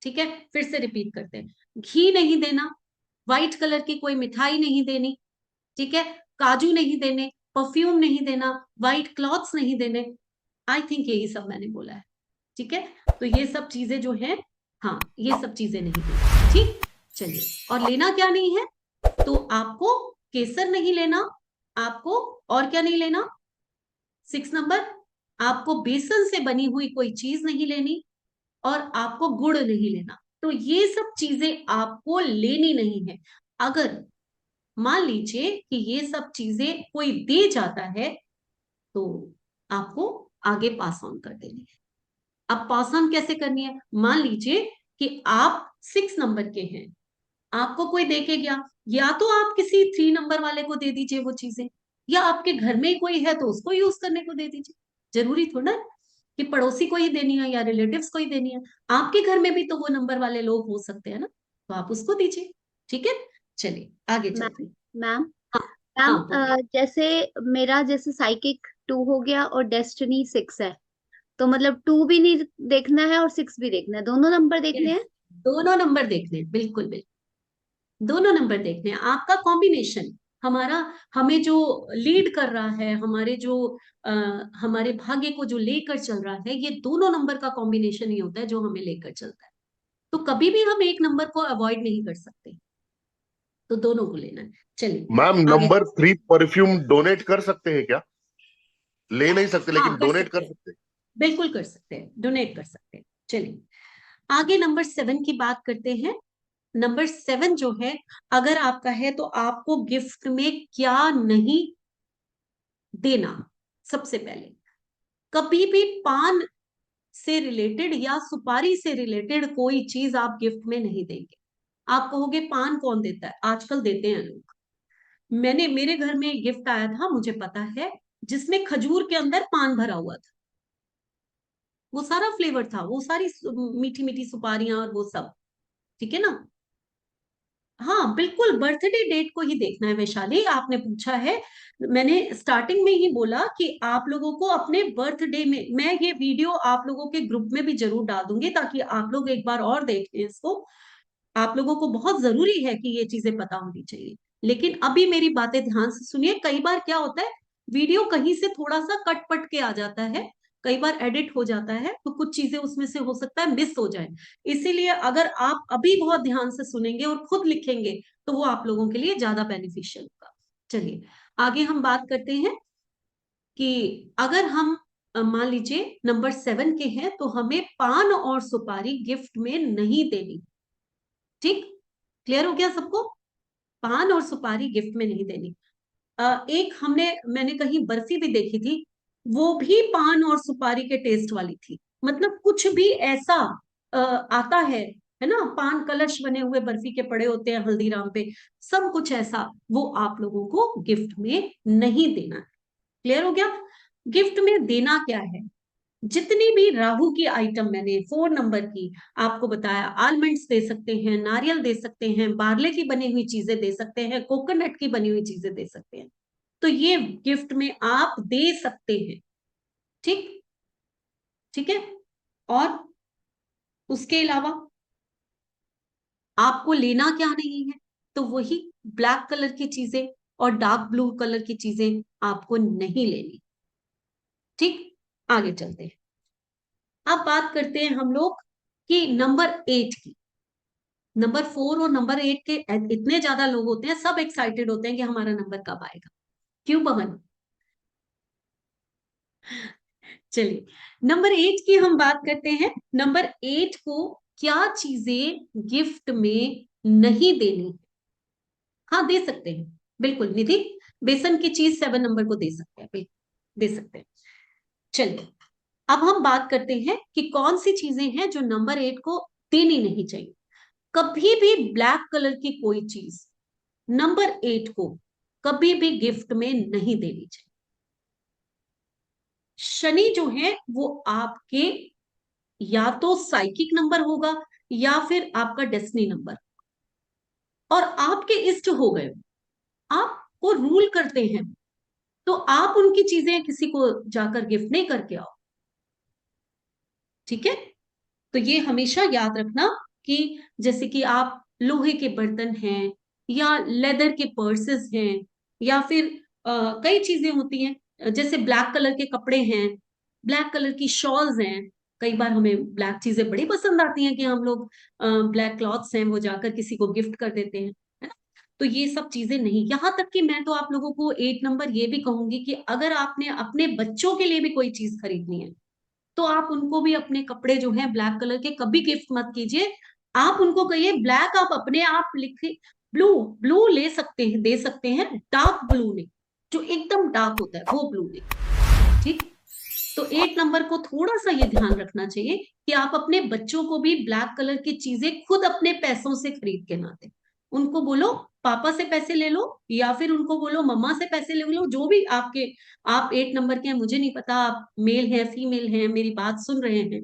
ठीक है, फिर से रिपीट करते हैं। घी नहीं देना, व्हाइट कलर की कोई मिठाई नहीं देनी, ठीक है, काजू नहीं देने, परफ्यूम नहीं देना, व्हाइट क्लॉथ्स नहीं देने। आई थिंक यही सब मैंने बोला है, ठीक है। तो ये सब चीजें जो है, हाँ ये सब चीजें नहीं देनी, ठीक। चलिए, और लेना क्या नहीं है? तो आपको केसर नहीं लेना, आपको और क्या नहीं लेना? 6 नंबर, आपको बेसन से बनी हुई कोई चीज नहीं लेनी, और आपको गुड़ नहीं लेना। तो ये सब चीजें आपको लेनी नहीं है। अगर मान लीजिए कि ये सब चीजें कोई दे जाता है तो आपको आगे पास ऑन कर देनी है। अब पास ऑन कैसे करनी है? मान लीजिए कि आप 6 नंबर के हैं, आपको कोई दे के गया, या तो आप किसी 3 नंबर वाले को दे दीजिए वो चीजें, या आपके घर में ही कोई है तो उसको यूज करने को दे दीजिए। जरूरी थोड़ा है कि पड़ोसी को ही देनी है या रिलेटिव्स को ही देनी है, आपके घर में भी तो वो नंबर वाले लोग हो सकते हैं ना, तो आप उसको दीजिए, ठीक है। चलिए आगे चलते मैम हैं। मैम हाँ, मैम हाँ बोलिए। जैसे मेरा जैसे साइकिक 2 हो गया और डेस्टिनी 6 है, तो मतलब 2 भी नहीं देखना है और 6 भी देखना है, दोनों नंबर देखने Yes, हैं। दोनों नंबर देखने हैं, बिल्कुल बिल्कुल, दोनों नंबर देखने हैं। आपका कॉम्बिनेशन हमारा, हमें जो लीड कर रहा है, हमारे जो आ, हमारे भाग्य को जो लेकर चल रहा है, ये दोनों नंबर का कॉम्बिनेशन ही होता है जो हमें लेकर चलता है। तो कभी भी हम एक नंबर को अवॉइड नहीं कर सकते, तो दोनों को लेना है। चलिए मैम आगे। नंबर 3 परफ्यूम डोनेट कर सकते हैं क्या? ले नहीं सकते हाँ लेकिन कर डोनेट सकते कर हैं, सकते हैं। बिल्कुल कर सकते हैं, डोनेट कर सकते हैं। चलिए आगे नंबर 7 की बात करते हैं। नंबर 7 जो है, अगर आपका है तो आपको गिफ्ट में क्या नहीं देना? सबसे पहले, कभी भी पान से रिलेटेड या सुपारी से रिलेटेड कोई चीज आप गिफ्ट में नहीं देंगे। आप कहोगे पान कौन देता है, आजकल देते हैं लोग। मैंने, मेरे घर में एक गिफ्ट आया था, मुझे पता है, जिसमें खजूर के अंदर पान भरा हुआ था, वो सारा फ्लेवर था, वो सारी मीठी मीठी सुपारियां और वो सब, ठीक है ना। हाँ बिल्कुल, बर्थडे डेट को ही देखना है वैशाली, आपने पूछा है। मैंने स्टार्टिंग में ही बोला कि आप लोगों को अपने बर्थडे में, मैं ये वीडियो आप लोगों के ग्रुप में भी जरूर डाल दूंगी ताकि आप लोग एक बार और देखें इसको। आप लोगों को बहुत जरूरी है कि ये चीजें पता होनी चाहिए। लेकिन अभी मेरी बातें ध्यान से सुनिए, कई बार क्या होता है, वीडियो कहीं से थोड़ा सा कट पट के आ जाता है, कई बार एडिट हो जाता है, तो कुछ चीजें उसमें से हो सकता है मिस हो जाए। इसीलिए अगर आप अभी बहुत ध्यान से सुनेंगे और खुद लिखेंगे तो वो आप लोगों के लिए ज्यादा बेनिफिशियल होगा। चलिए आगे हम बात करते हैं कि अगर हम मान लीजिए नंबर 7 के हैं तो हमें पान और सुपारी गिफ्ट में नहीं देनी। ठीक, क्लियर हो गया सबको? पान और सुपारी गिफ्ट में नहीं देनी। एक मैंने कहीं बर्फी भी देखी थी, वो भी पान और सुपारी के टेस्ट वाली थी। मतलब कुछ भी ऐसा आता है ना, पान कलश बने हुए बर्फी के पड़े होते हैं हल्दीराम पे, सब कुछ ऐसा वो आप लोगों को गिफ्ट में नहीं देना है। क्लियर हो गया? गिफ्ट में देना क्या है? जितनी भी राहु की आइटम मैंने 4 नंबर की आपको बताया, आलमंड्स दे सकते हैं, नारियल दे सकते हैं, बार्ले की बनी हुई चीजें दे सकते हैं, कोकोनट की बनी हुई चीजें दे सकते हैं, तो ये गिफ्ट में आप दे सकते हैं। ठीक, ठीक है। और उसके अलावा आपको लेना क्या नहीं है, तो वही ब्लैक कलर की चीजें और डार्क ब्लू कलर की चीजें आपको नहीं लेनी। ठीक, आगे चलते हैं। अब बात करते हैं हम लोग कि नंबर 8 की। नंबर 4 और नंबर 8 के इतने ज्यादा लोग होते हैं, सब एक्साइटेड होते हैं कि हमारा नंबर कब आएगा। क्यों पवन? चलिए, नंबर 8 की हम बात करते हैं। नंबर 8 को क्या चीजें गिफ्ट में नहीं देनी? हाँ, दे सकते हैं, बिल्कुल निधि। बेसन की चीज 7 नंबर को दे सकते हैं, बिल्कुल दे सकते हैं। चलिए, अब हम बात करते हैं कि कौन सी चीजें हैं जो नंबर 8 को देनी नहीं चाहिए। कभी भी ब्लैक कलर की कोई चीज नंबर 8 को कभी भी गिफ्ट में नहीं देनी चाहिए। शनि जो है वो आपके या तो साइकिक नंबर होगा या फिर आपका डेस्टिनी नंबर, और आपके इष्ट हो गए, आपको रूल करते हैं, तो आप उनकी चीजें किसी को जाकर गिफ्ट नहीं करके आओ। ठीक है, तो ये हमेशा याद रखना कि जैसे कि आप लोहे के बर्तन हैं या लेदर के पर्सेस हैं या फिर कई चीजें होती हैं, जैसे ब्लैक कलर के कपड़े हैं, ब्लैक कलर की शॉल्स हैं। कई बार हमें ब्लैक चीजें बड़ी पसंद आती हैं कि हम लोग ब्लैक क्लॉथ्स हैं वो जाकर किसी को गिफ्ट कर देते हैं, है ना? तो ये सब चीजें नहीं। यहाँ तक कि मैं तो आप लोगों को 8 नंबर ये भी कहूंगी कि अगर आपने अपने बच्चों के लिए भी कोई चीज खरीदनी है तो आप उनको भी अपने कपड़े जो है ब्लैक कलर के कभी गिफ्ट मत कीजिए। आप उनको कहिए ब्लैक, आप अपने आप लिखे, ब्लू, ब्लू ले सकते हैं, दे सकते हैं, डार्क ब्लू नहीं, जो एकदम डार्क होता है वो ब्लू नहीं। ठीक, तो 8 नंबर को थोड़ा सा ये ध्यान रखना चाहिए कि आप अपने बच्चों को भी ब्लैक कलर की चीजें खुद अपने पैसों से खरीद के ना दें। उनको बोलो पापा से पैसे ले लो या फिर उनको बोलो मम्मा से पैसे ले लो, जो भी आपके, आप 8 नंबर के हैं, मुझे नहीं पता आप मेल है फीमेल है, मेरी बात सुन रहे हैं,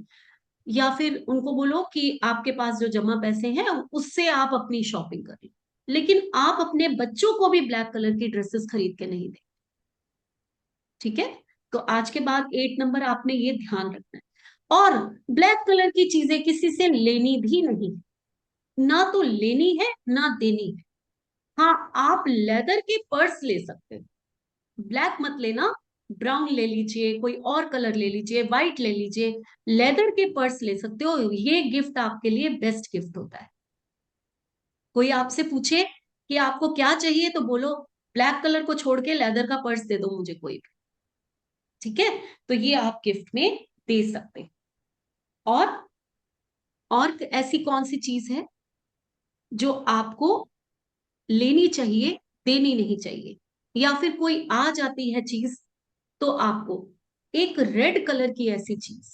या फिर उनको बोलो कि आपके पास जो जमा पैसे हैं उससे आप अपनी शॉपिंग करें, लेकिन आप अपने बच्चों को भी ब्लैक कलर की ड्रेसेस खरीद के नहीं दें। ठीक है, तो आज के बाद 8 नंबर आपने ये ध्यान रखना है। और ब्लैक कलर की चीजें किसी से लेनी भी नहीं, ना तो लेनी है ना देनी है। हाँ, आप लेदर के पर्स ले सकते हैं, ब्लैक मत लेना, ब्राउन ले लीजिए, कोई और कलर ले लीजिए, व्हाइट ले लीजिए, लेदर के पर्स ले सकते हो। ये गिफ्ट आपके लिए बेस्ट गिफ्ट होता है। कोई आपसे पूछे कि आपको क्या चाहिए तो बोलो ब्लैक कलर को छोड़ के लेदर का पर्स दे दो मुझे कोई भी। ठीक है, तो ये आप गिफ्ट में दे सकते हैं। और ऐसी कौन सी चीज है जो आपको लेनी चाहिए, देनी नहीं चाहिए? या फिर कोई आ जाती है चीज तो आपको एक रेड कलर की ऐसी चीज,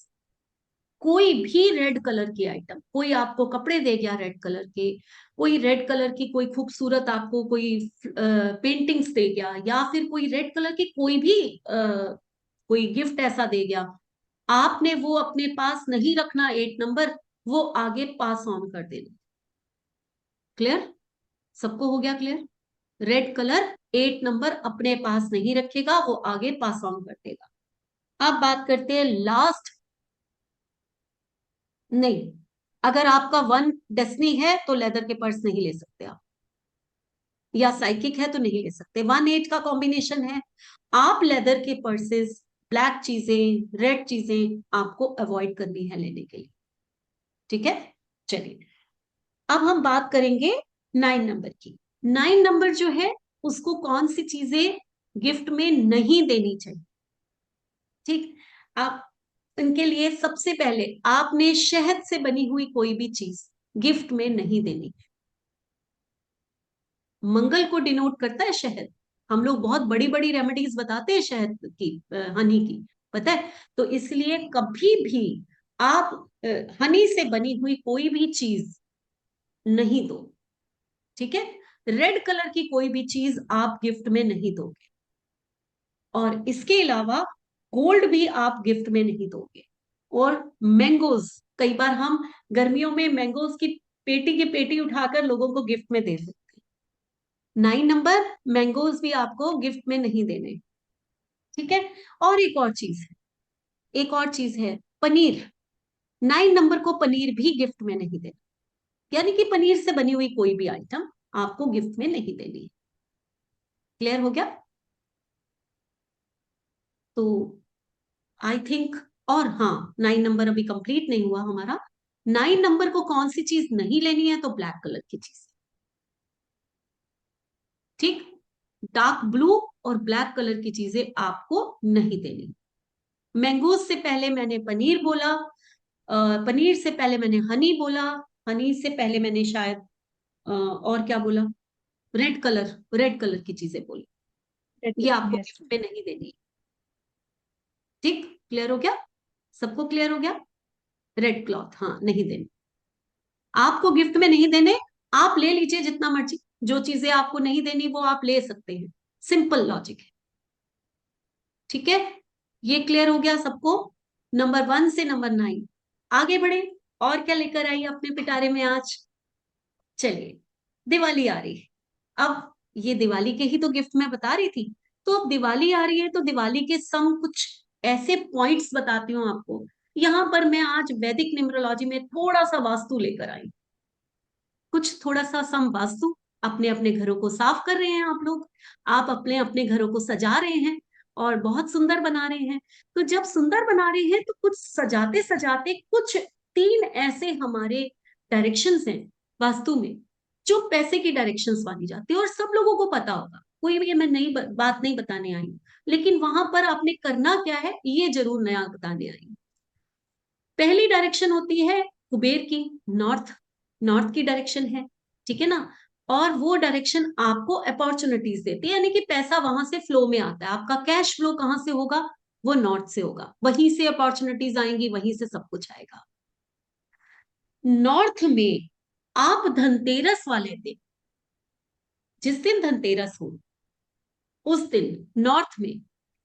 कोई भी रेड कलर की आइटम, कोई आपको कपड़े दे गया रेड कलर के, कोई रेड कलर की कोई खूबसूरत आपको कोई पेंटिंग्स दे गया, या फिर कोई रेड कलर की कोई भी कोई गिफ्ट ऐसा दे गया, आपने वो अपने पास नहीं रखना 8 नंबर, वो आगे पास ऑन कर देना। क्लियर? सबको हो गया क्लियर? रेड कलर 8 नंबर अपने पास नहीं रखेगा, वो आगे पास ऑन कर देगा। अब बात करते हैं लास्ट। नहीं, अगर आपका 1 डेस्टिनी है तो लेदर के पर्स नहीं ले सकते आप, या साइकिक है तो नहीं ले सकते। 1 8 का कॉम्बिनेशन है, आप लेदर के पर्सेस, ब्लैक चीजें, रेड चीजें आपको अवॉइड करनी है लेने के लिए। ठीक है, चलिए अब हम बात करेंगे 9 नंबर की। 9 नंबर जो है उसको कौन सी चीजें गिफ्ट में नहीं देनी चाहिए? ठीक, आप इनके लिए सबसे पहले आपने शहद से बनी हुई कोई भी चीज गिफ्ट में नहीं देनी। मंगल को डिनोट करता है शहद। हम लोग बहुत बड़ी बड़ी रेमेडीज बताते हैं शहद की, हनी की, पता है। तो इसलिए कभी भी आप हनी से बनी हुई कोई भी चीज नहीं दो, ठीक है। रेड कलर की कोई भी चीज आप गिफ्ट में नहीं दोगे, और इसके अलावा गोल्ड भी आप गिफ्ट में नहीं दोगे। और मैंगोज, कई बार हम गर्मियों में मैंगोज की पेटी की पेटी उठाकर लोगों को गिफ्ट में दे देते हैं। 9 नंबर मैंगोज भी आपको गिफ्ट में नहीं देने, ठीक है। और एक और चीज है, एक और चीज है, पनीर। 9 नंबर को पनीर भी गिफ्ट में नहीं देना, यानी कि पनीर से बनी हुई कोई भी आइटम आपको गिफ्ट में नहीं देनी। क्लियर हो गया? तो आई थिंक, और हाँ, 9 नंबर अभी कंप्लीट नहीं हुआ हमारा। 9 नंबर को कौन सी चीज नहीं लेनी है? तो ब्लैक कलर की चीज, ठीक। डार्क ब्लू और ब्लैक कलर की चीजें आपको नहीं देनी। मैंगोज से पहले मैंने पनीर बोला, पनीर से पहले मैंने हनी बोला, हनी से पहले मैंने शायद और क्या बोला, रेड कलर, रेड कलर की चीजें बोली। ये आपको Yes. गिफ्ट में नहीं देनी, ठीक। क्लियर हो गया? सबको क्लियर हो गया? रेड क्लॉथ, हाँ, नहीं देनी, आपको गिफ्ट में नहीं देने। आप ले लीजिए जितना मर्जी, जो चीजें आपको नहीं देनी वो आप ले सकते हैं, सिंपल लॉजिक है, ठीक है। ये क्लियर हो गया सबको? नंबर 1 से नंबर 9 आगे बढ़े। और क्या लेकर आई अपने पिटारे में आज? चलिए, दिवाली आ रही है। अब ये दिवाली के ही तो गिफ्ट मैं बता रही थी, तो अब दिवाली आ रही है तो दिवाली के सम कुछ ऐसे पॉइंट्स बताती हूँ आपको। यहां पर मैं आज वैदिक न्यूमरोलॉजी में थोड़ा सा वास्तु लेकर आई, कुछ थोड़ा सा सम वास्तु। अपने अपने घरों को साफ कर रहे हैं आप लोग, आप अपने अपने घरों को सजा रहे हैं और बहुत सुंदर बना रहे हैं। तो जब सुंदर बना रहे हैं तो कुछ सजाते सजाते कुछ 3 ऐसे हमारे डायरेक्शंस हैं वास्तु में, जो पैसे की डायरेक्शंस मानी जाती है, और सब लोगों को पता होगा, कोई भी मैं नई बात नहीं बताने आई हूं। लेकिन वहां पर आपने करना क्या है ये जरूर नया बताने आई हूं। पहली डायरेक्शन होती है कुबेर की, नॉर्थ, नॉर्थ की डायरेक्शन है, ठीक है ना। और वो डायरेक्शन आपको अपॉर्चुनिटीज देती है, यानी कि पैसा वहां से फ्लो में आता है। आपका कैश फ्लो कहां से होगा? वो नॉर्थ से होगा, वहीं से अपॉर्चुनिटीज आएंगी, वहीं से सब कुछ आएगा। नॉर्थ में आप धनतेरस वाले दिन, जिस दिन धनतेरस हो उस दिन नॉर्थ में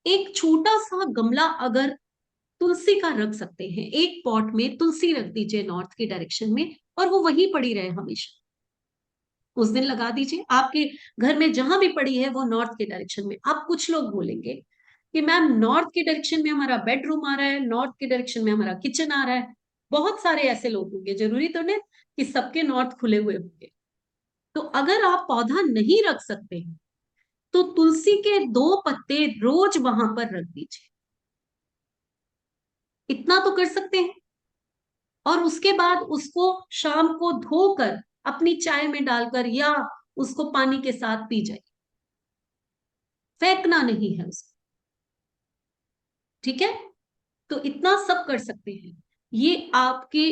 एक छोटा सा गमला अगर तुलसी का रख सकते हैं, एक पॉट में तुलसी रख दीजिए नॉर्थ की डायरेक्शन में, और वो वहीं पड़ी रहे हमेशा। उस दिन लगा दीजिए, आपके घर में जहां भी पड़ी है वो नॉर्थ के डायरेक्शन में। अब कुछ लोग बोलेंगे कि मैम नॉर्थ के डायरेक्शन में हमारा बेडरूम आ रहा है, नॉर्थ के डायरेक्शन में हमारा किचन आ रहा है। बहुत सारे ऐसे लोग होंगे, जरूरी तो नहीं कि सबके नॉर्थ खुले हुए होंगे। तो अगर आप पौधा नहीं रख सकते हैं तो तुलसी के 2 पत्ते रोज वहां पर रख दीजिए, इतना तो कर सकते हैं। और उसके बाद उसको शाम को धोकर अपनी चाय में डालकर या उसको पानी के साथ पी जाए, फेंकना नहीं है उसको, ठीक है। तो इतना सब कर सकते हैं। ये आपके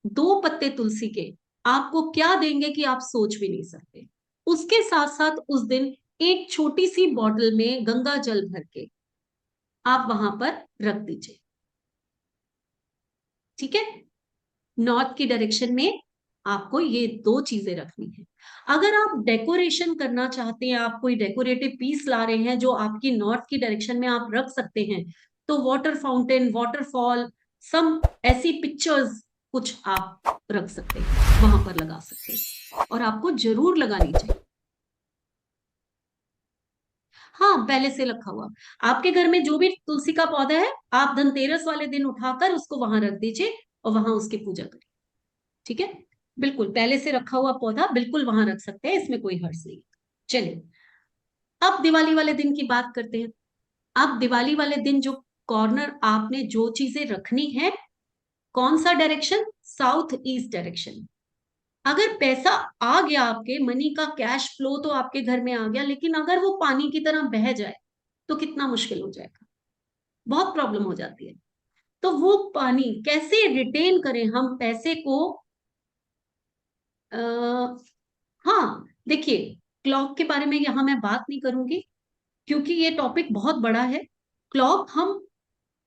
2 पत्ते तुलसी के आपको क्या देंगे कि आप सोच भी नहीं सकते। उसके साथ साथ उस दिन एक छोटी सी बॉटल में गंगा जल भर के आप वहां पर रख दीजिए, ठीक है। नॉर्थ की डायरेक्शन में आपको ये 2 चीजें रखनी है। अगर आप डेकोरेशन करना चाहते हैं, आप कोई डेकोरेटिव पीस ला रहे हैं जो आपकी नॉर्थ की डायरेक्शन में आप रख सकते हैं, तो वाटर फाउंटेन, वाटरफॉल, सम ऐसी पिक्चर्स कुछ आप रख सकते हैं, वहां पर लगा सकते हैं, और आपको जरूर लगानी चाहिए। हाँ, पहले से रखा हुआ आपके घर में जो भी तुलसी का पौधा है, आप धनतेरस वाले दिन उठाकर उसको वहां रख दीजिए और वहां उसकी पूजा करिए, ठीक है। बिल्कुल पहले से रखा हुआ पौधा बिल्कुल वहां रख सकते हैं, इसमें कोई हर्ज नहीं। चलिए, अब दिवाली वाले दिन की बात करते हैं। अब दिवाली वाले दिन जो कॉर्नर आपने जो चीजें रखनी है, कौन सा डायरेक्शन? South east direction. अगर पैसा आ गया, आपके मनी का कैश फ्लो तो आपके घर में आ गया, लेकिन अगर वो पानी की तरह बह जाए तो कितना मुश्किल हो जाएगा। बहुत प्रॉब्लम हो जाती है। तो वो पानी कैसे रिटेन करें हम पैसे को? आ, हाँ देखिए, क्लॉक के बारे में यहाँ मैं बात नहीं करूंगी क्योंकि ये टॉपिक बहुत बड़ा है। क्लॉक हम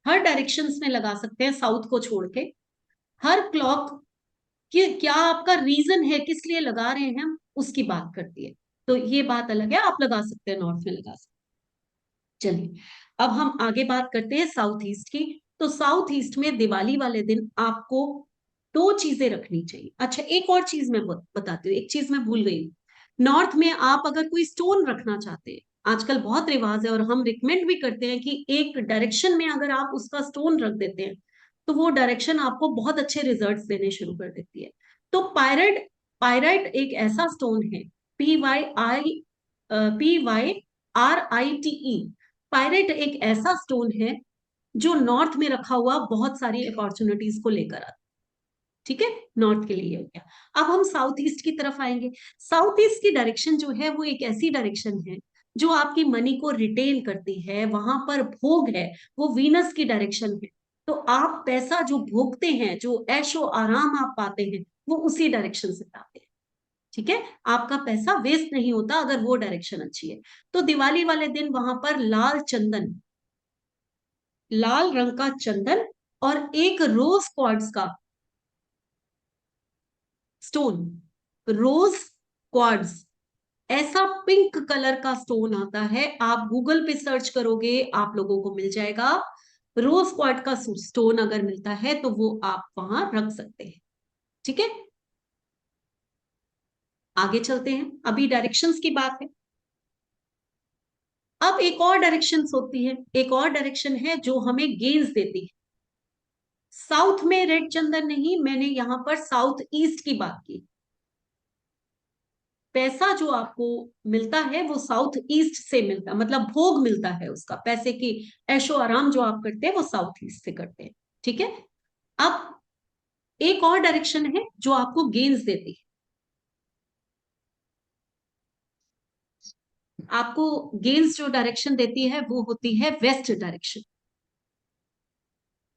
हर डायरेक्शंस में लगा सकते हैं साउथ को छोड़ के। हर क्लॉक कि क्या आपका रीजन है किस लिए लगा रहे हैं हम, उसकी बात करती है। तो ये बात अलग है, आप लगा सकते हैं, नॉर्थ में लगा सकते हैं। चलिए अब हम आगे बात करते हैं साउथ ईस्ट की। तो साउथ ईस्ट में दिवाली वाले दिन आपको दो चीजें रखनी चाहिए। अच्छा एक और चीज मैं बताती हूँ, एक चीज मैं भूल गई। नॉर्थ में आप अगर कोई स्टोन रखना चाहते हैं, आजकल बहुत रिवाज है और हम रिकमेंड भी करते हैं कि एक डायरेक्शन में अगर आप उसका स्टोन रख देते हैं तो वो डायरेक्शन आपको बहुत अच्छे रिजल्ट्स देने शुरू कर देती है। तो पायराइट, पायराइट एक ऐसा स्टोन है, PYRITE। पायराइट एक ऐसा स्टोन है जो नॉर्थ में रखा हुआ बहुत सारी अपॉर्चुनिटीज को लेकर आता है। ठीक है, नॉर्थ के लिए हो गया। अब हम साउथ ईस्ट की तरफ आएंगे। साउथ ईस्ट की डायरेक्शन जो है वो एक ऐसी डायरेक्शन है जो आपकी मनी को रिटेन करती है। वहां पर भोग है, वो वीनस की डायरेक्शन है। तो आप पैसा जो भोगते हैं, जो ऐशो आराम आप पाते हैं, वो उसी डायरेक्शन से पाते हैं। ठीक है, आपका पैसा वेस्ट नहीं होता अगर वो डायरेक्शन अच्छी है। तो दिवाली वाले दिन वहां पर लाल चंदन, लाल रंग का चंदन और एक रोज क्वार्ट्ज का स्टोन, रोज क्वार्ट्ज, ऐसा पिंक कलर का स्टोन आता है, आप गूगल पे सर्च करोगे आप लोगों को मिल जाएगा। रोज क्वार्ट्ज का स्टोन अगर मिलता है तो वो आप वहां रख सकते हैं। ठीक है, आगे चलते हैं, अभी डायरेक्शंस की बात है। अब एक और डायरेक्शंस होती है, एक और डायरेक्शन है जो हमें गेन्स देती है। साउथ में रेड चंदन नहीं, मैंने यहां पर साउथ ईस्ट की बात की। पैसा जो आपको मिलता है वो साउथ ईस्ट से मिलता है, मतलब भोग मिलता है उसका, पैसे की ऐशो आराम जो आप करते हैं वो साउथ ईस्ट से करते हैं। ठीक है, अब एक और डायरेक्शन है जो आपको गेन्स देती है। आपको गेन्स जो डायरेक्शन देती है वो होती है वेस्ट डायरेक्शन।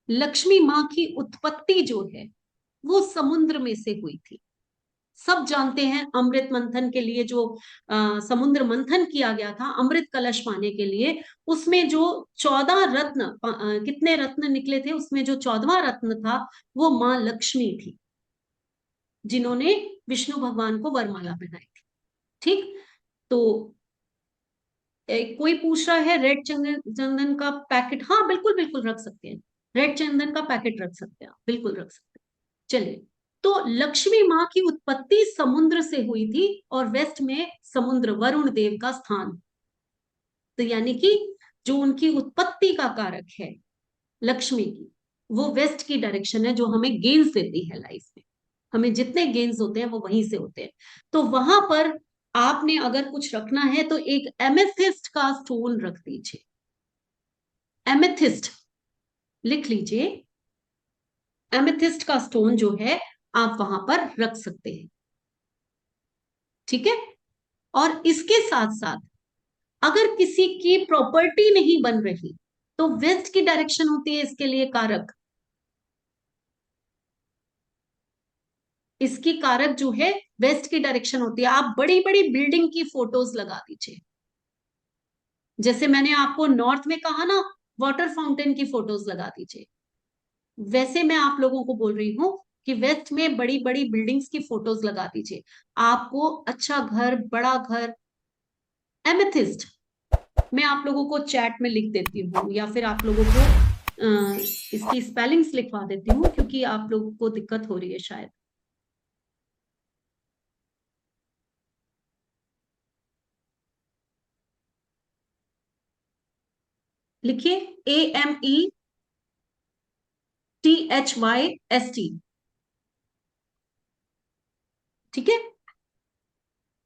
लक्ष्मी माँ की उत्पत्ति जो है वो समुद्र में से हुई थी। सब जानते हैं अमृत मंथन के लिए जो समुद्र मंथन किया गया था अमृत कलश पाने के लिए, उसमें जो 14 रत्न, कितने रत्न निकले थे, उसमें जो 14वां रत्न था वो माँ लक्ष्मी थी, जिन्होंने विष्णु भगवान को वरमाला पहनाई थी। ठीक, तो कोई पूछ रहा है रेड चंदन, चंदन का पैकेट, हाँ बिल्कुल बिल्कुल रख सकते हैं, रेड चंदन का पैकेट रख सकते हैं, बिल्कुल रख सकते हैं। चलिए, तो लक्ष्मी माँ की उत्पत्ति समुद्र से हुई थी और वेस्ट में समुद्र वरुण देव का स्थान। तो यानी कि जो उनकी उत्पत्ति का कारक है लक्ष्मी की, वो वेस्ट की डायरेक्शन है जो हमें गेन्स देती है लाइफ में। हमें जितने गेन्स होते हैं वो वहीं से होते हैं। तो वहां पर आपने अगर कुछ रखना है तो एक एमेथिस्ट का स्टोन रख दीजिए। एमेथिस्ट लिख लीजिए, एमेथिस्ट का स्टोन जो है आप वहां पर रख सकते हैं। ठीक है, और इसके साथ साथ अगर किसी की प्रॉपर्टी नहीं बन रही तो वेस्ट की डायरेक्शन होती है इसके लिए कारक। इसकी कारक जो है वेस्ट की डायरेक्शन होती है। आप बड़ी बड़ी बिल्डिंग की फोटोज लगा दीजिए, जैसे मैंने आपको नॉर्थ में कहा ना, वाटर फाउंटेन की फोटोज लगा दीजिए, वैसे मैं आप लोगों को बोल रही हूँ कि वेस्ट में बड़ी बड़ी बिल्डिंग्स की फोटोज लगा दीजिए। आपको अच्छा घर, बड़ा घर, एमेथिस्ट मैं आप लोगों को चैट में लिख देती हूँ या फिर आप लोगों को इसकी स्पेलिंग्स लिखवा देती हूँ क्योंकि आप लोगों को दिक्कत हो रही है शायद। लिखिए, AMETHYST। ठीक है,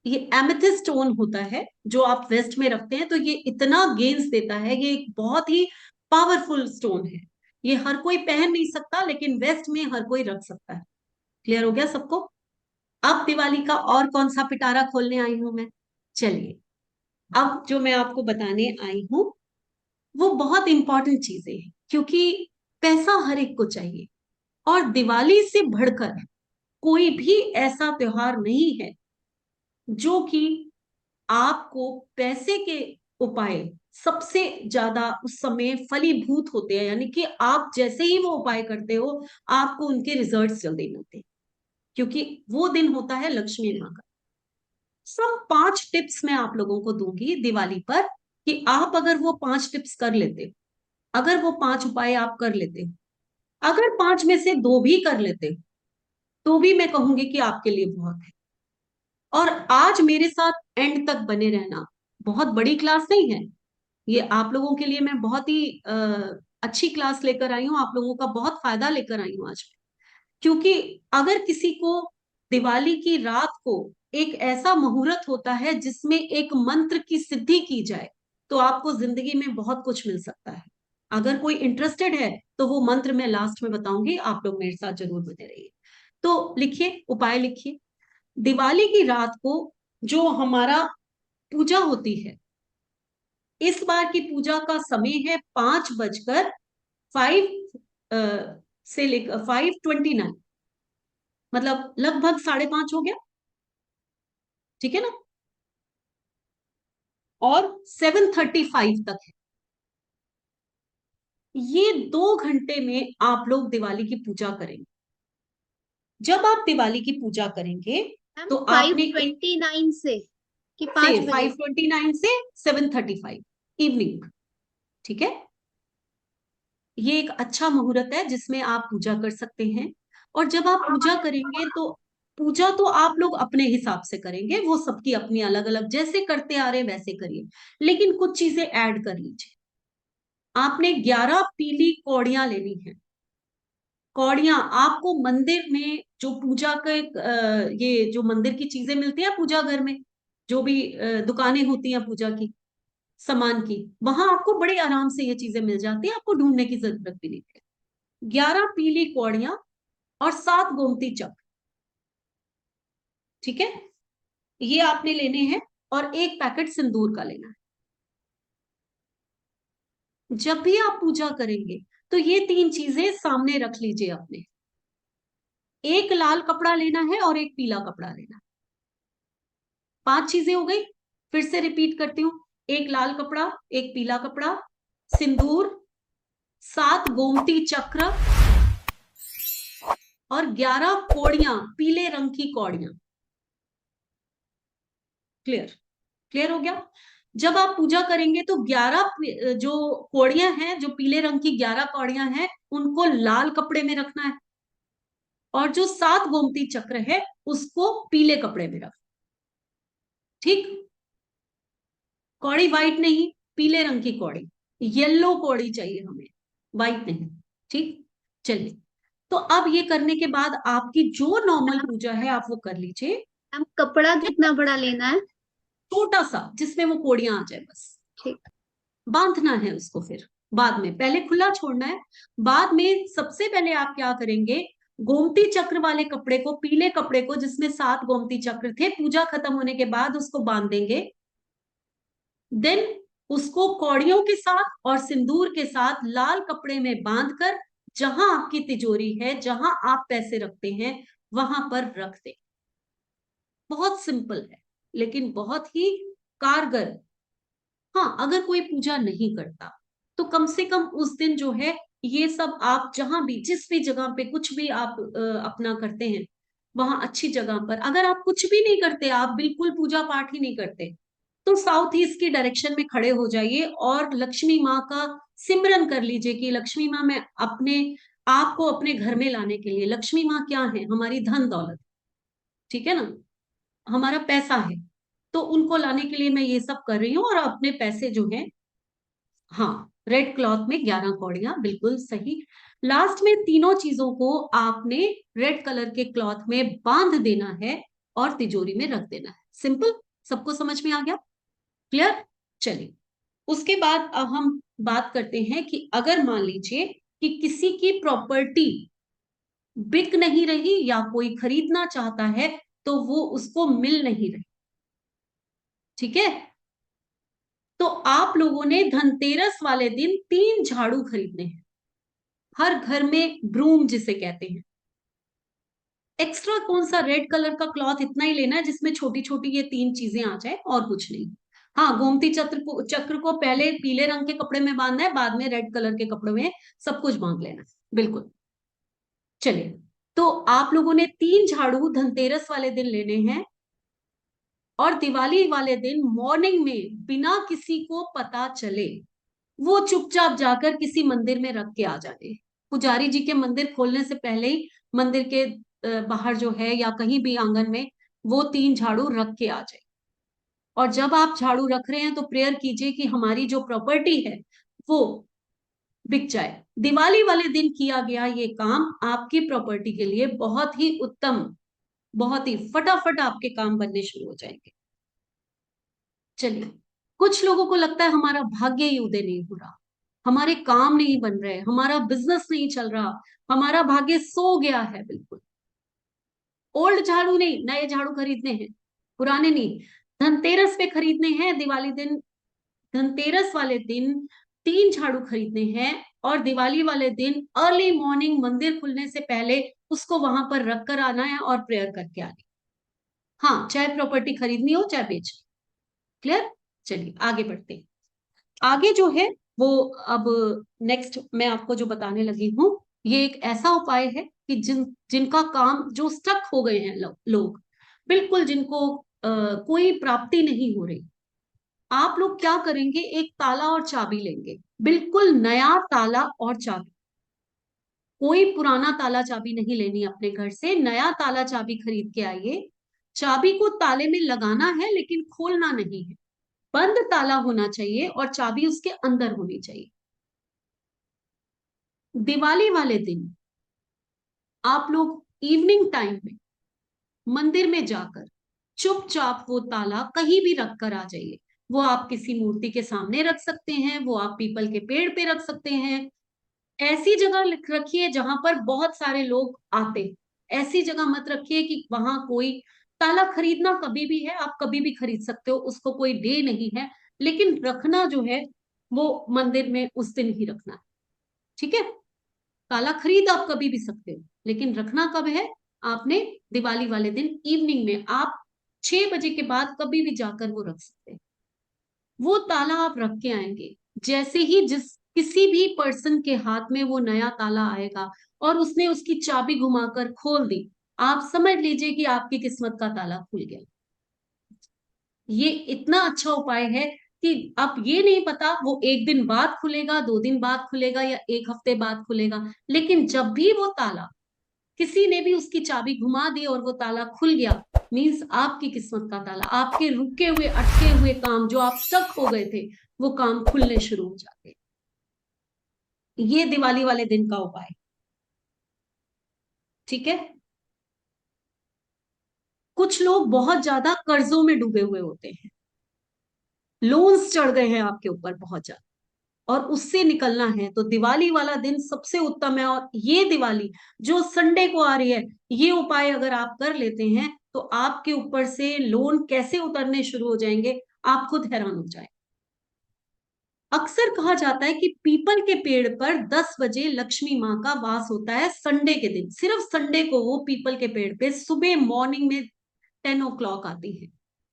ये एमेथिस्ट स्टोन होता है जो आप वेस्ट में रखते हैं। तो ये इतना गेन्स देता है, ये एक बहुत ही पावरफुल स्टोन है। ये हर कोई पहन नहीं सकता लेकिन वेस्ट में हर कोई रख सकता है। क्लियर हो गया सबको? अब दिवाली का और कौन सा पिटारा खोलने आई हूं मैं? चलिए, अब जो मैं आपको बताने आई हूं वो बहुत इंपॉर्टेंट चीजें हैं, क्योंकि पैसा हर एक को चाहिए, और दिवाली से बढ़कर कोई भी ऐसा त्योहार नहीं है जो कि आपको पैसे के उपाय सबसे ज्यादा उस समय फलीभूत होते हैं, यानी कि आप जैसे ही वो उपाय करते हो आपको उनके रिजल्ट्स जल्दी मिलते हैं, क्योंकि वो दिन होता है लक्ष्मी माँ का। सब 5 टिप्स मैं आप लोगों को दूंगी दिवाली पर, कि आप अगर वो 5 टिप्स कर लेते हो, अगर वो 5 उपाय आप कर लेते हो, अगर 5 में से 2 भी कर लेते हो, तो भी मैं कहूंगी कि आपके लिए बहुत है। और आज मेरे साथ एंड तक बने रहना, बहुत बड़ी क्लास नहीं है ये, आप लोगों के लिए मैं बहुत ही अच्छी क्लास लेकर आई हूँ, आप लोगों का बहुत फायदा लेकर आई हूँ आज। क्योंकि अगर किसी को दिवाली की रात को एक ऐसा मुहूर्त होता है जिसमें एक मंत्र की सिद्धि की जाए, तो आपको जिंदगी में बहुत कुछ मिल सकता है। अगर कोई इंटरेस्टेड है तो वो मंत्र मैं लास्ट में बताऊंगी, आप लोग मेरे साथ जरूर बने रहिए। तो लिखिए, उपाय लिखिए। दिवाली की रात को जो हमारा पूजा होती है, इस बार की पूजा का समय है 5 बजकर 5 से लेकर 5:29, मतलब लगभग 5:30 हो गया, ठीक है ना, और 7:35 तक है। ये 2 घंटे में आप लोग दिवाली की पूजा करेंगे। जब आप दिवाली की पूजा करेंगे मैम तो फाइव आपने ट्वेंटी नाइन से कि से 5 बजे? 5:29 से 7:35 इवनिंग, ठीक है। ये एक अच्छा मुहूर्त है जिसमें आप पूजा कर सकते हैं। और जब आप पूजा करेंगे तो पूजा तो आप लोग अपने हिसाब से करेंगे, वो सबकी अपनी अलग अलग, जैसे करते आ रहे वैसे करिए, लेकिन कुछ चीजें ऐड कर लीजिए। आपने 11 पीली कौड़ियां लेनी है। कौड़ियां आपको मंदिर में जो पूजा के ये जो मंदिर की चीजें मिलती है पूजा घर में, जो भी दुकानें होती हैं पूजा की सामान की, वहां आपको बड़े आराम से ये चीजें मिल जाती है, आपको ढूंढने की जरूरत भी नहीं है। 11 पीली कौड़ियां और 7 गोमती चक्र, ठीक है, ये आपने लेने हैं। और 1 पैकेट सिंदूर का लेना है। जब भी आप पूजा करेंगे तो ये 3 चीजें सामने रख लीजिए अपने। 1 लाल कपड़ा लेना है और 1 पीला कपड़ा लेना है। 5 चीजें हो गई। फिर से रिपीट करती हूँ, 1 लाल कपड़ा, 1 पीला कपड़ा, सिंदूर, 7 गोमती चक्र और 11 कौड़ियां, पीले रंग की कौड़ियां। क्लियर? क्लियर हो गया? जब आप पूजा करेंगे तो 11 जो कौड़ियां हैं, जो पीले रंग की 11 कौड़ियां हैं, उनको लाल कपड़े में रखना है, और जो 7 गोमती चक्र है उसको पीले कपड़े में रखना। ठीक? कौड़ी व्हाइट नहीं, पीले रंग की कौड़ी, येलो कौड़ी चाहिए हमें, व्हाइट नहीं। ठीक? चलिए, तो अब ये करने के बाद आपकी जो नॉर्मल पूजा है आप वो कर लीजिए। मैम कपड़ा कितना बड़ा लेना है? छोटा सा, जिसमें वो कौड़ियां आ जाए बस। ठीक। बांधना है उसको, फिर बाद में, पहले खुला छोड़ना है। बाद में सबसे पहले आप क्या करेंगे, गोमती चक्र वाले कपड़े को, पीले कपड़े को जिसमें 7 गोमती चक्र थे, पूजा खत्म होने के बाद उसको बांध देंगे। देन उसको कौड़ियों के साथ और सिंदूर के साथ लाल कपड़े में बांधकर, जहां आपकी तिजोरी है, जहां आप पैसे रखते हैं, वहां पर रख दे। बहुत सिंपल है लेकिन बहुत ही कारगर। हाँ, अगर कोई पूजा नहीं करता तो कम से कम उस दिन जो है, ये सब आप जहां भी, जिस भी जगह पे कुछ भी आप अपना करते हैं, वहां अच्छी जगह पर, अगर आप कुछ भी नहीं करते, आप बिल्कुल पूजा पाठ ही नहीं करते, तो साउथ ईस्ट की डायरेक्शन में खड़े हो जाइए और लक्ष्मी माँ का सिमरन कर लीजिए कि लक्ष्मी माँ, मैं अपने आपको अपने घर में लाने के लिए, लक्ष्मी माँ क्या है, हमारी धन दौलत, ठीक है ना, हमारा पैसा है, तो उनको लाने के लिए मैं ये सब कर रही हूँ। और अपने पैसे जो है, हाँ, रेड क्लॉथ में 11 कौड़ियां, बिल्कुल सही। लास्ट में तीनों चीजों को आपने रेड कलर के क्लॉथ में बांध देना है और तिजोरी में रख देना है। सिंपल, सबको समझ में आ गया? क्लियर? चलिए, उसके बाद अब हम बात करते हैं कि अगर मान लीजिए कि किसी की प्रॉपर्टी बिक नहीं रही या कोई खरीदना चाहता है तो वो उसको मिल नहीं रही, ठीक है, तो आप लोगों ने धनतेरस वाले दिन 3 झाड़ू खरीदने हैं। हर घर में ब्रूम जिसे कहते हैं। एक्स्ट्रा कौन सा, रेड कलर का क्लॉथ इतना ही लेना है जिसमें छोटी छोटी ये 3 चीजें आ जाए, और कुछ नहीं। हाँ, गोमती चक्र को पहले पीले रंग के कपड़े में बांधना है, बाद में रेड कलर के कपड़े में सब कुछ बांध लेना है। बिल्कुल। चलिए, तो आप लोगों ने 3 झाड़ू धनतेरस वाले दिन लेने हैं, और दिवाली वाले दिन मॉर्निंग में बिना किसी को पता चले वो चुपचाप जाकर किसी मंदिर में रख के आ जाए। पुजारी जी के मंदिर खोलने से पहले ही मंदिर के बाहर जो है या कहीं भी आंगन में वो 3 झाड़ू रख के आ जाए। और जब आप झाड़ू रख रहे हैं तो प्रेयर कीजिए कि हमारी जो प्रॉपर्टी है वो बिक जाए। दिवाली वाले दिन किया गया ये काम आपकी प्रॉपर्टी के लिए बहुत ही उत्तम, बहुत ही फटाफट आपके काम बनने शुरू हो जाएंगे। चलिए, कुछ लोगों को लगता है हमारा भाग्य ही उदय नहीं हो रहा, हमारे काम नहीं बन रहे, हमारा बिजनेस नहीं चल रहा, हमारा भाग्य सो गया है। बिल्कुल, ओल्ड झाड़ू नहीं, नए झाड़ू खरीदने हैं, पुराने नहीं। धनतेरस पे खरीदने हैं, दिवाली दिन, धनतेरस वाले दिन 3 झाड़ू खरीदने हैं, और दिवाली वाले दिन अर्ली मॉर्निंग मंदिर खुलने से पहले उसको वहां पर रख कर आना है और प्रेयर करके आनी। हाँ, चाहे प्रॉपर्टी खरीदनी हो चाहे बेचनी। क्लियर? चलिए आगे बढ़ते हैं। आगे जो है वो अब नेक्स्ट मैं आपको जो बताने लगी हूँ, ये एक ऐसा उपाय है कि जिनका काम, जो स्टक हो गए हैं लोग, बिल्कुल जिनको कोई प्राप्ति नहीं हो रही, आप लोग क्या करेंगे, एक ताला और चाबी लेंगे, बिल्कुल नया ताला और चाबी। कोई पुराना ताला चाबी नहीं लेनी अपने घर से, नया ताला चाबी खरीद के आइए। चाबी को ताले में लगाना है लेकिन खोलना नहीं है, बंद ताला होना चाहिए और चाबी उसके अंदर होनी चाहिए। दिवाली वाले दिन आप लोग इवनिंग टाइम में मंदिर में जाकर चुपचाप वो ताला कहीं भी रख कर आ जाइए। वो आप किसी मूर्ति के सामने रख सकते हैं, वो आप पीपल के पेड़ पे रख सकते हैं, ऐसी जगह रखिए जहां पर बहुत सारे लोग आते। ऐसी जगह मत रखिए कि वहां कोई, ताला खरीदना कभी भी है, आप कभी भी खरीद सकते हो, उसको कोई डे नहीं है, लेकिन रखना जो है वो मंदिर में उस दिन ही रखना है। ठीक है? ताला खरीद आप कभी भी सकते हो, लेकिन रखना कब है, आपने दिवाली वाले दिन इवनिंग में, आप 6 बजे के बाद कभी भी जाकर वो रख सकते हैं। वो ताला आप रख के आएंगे, जैसे ही जिस किसी भी पर्सन के हाथ में वो नया ताला आएगा और उसने उसकी चाबी घुमाकर खोल दी, आप समझ लीजिए कि आपकी किस्मत का ताला खुल गया। ये इतना अच्छा उपाय है कि अब ये नहीं पता वो 1 दिन बाद खुलेगा, 2 दिन बाद खुलेगा या 1 हफ्ते बाद खुलेगा, लेकिन जब भी वो ताला, किसी ने भी उसकी चाबी घुमा दी और वो ताला खुल गया, मीन्स आपकी किस्मत का ताला, आपके रुके हुए अटके हुए काम जो आप स्टक हो गए थे वो काम खुलने शुरू हो जाते हैं। ये दिवाली वाले दिन का उपाय। ठीक है? कुछ लोग बहुत ज्यादा कर्जों में डूबे हुए होते हैं, लोन्स चढ़ गए हैं आपके ऊपर बहुत ज्यादा, और उससे निकलना है तो दिवाली वाला दिन सबसे उत्तम है। और ये दिवाली जो संडे को आ रही है, ये उपाय अगर आप कर लेते हैं तो आपके ऊपर से लोन कैसे उतरने शुरू हो जाएंगे, आप खुद हैरान हो जाए। अक्सर कहा जाता है कि पीपल के पेड़ पर 10 बजे लक्ष्मी माँ का वास होता है संडे के दिन, सिर्फ संडे को वो पीपल के पेड़ पे सुबह मॉर्निंग में 10 o'clock आती है।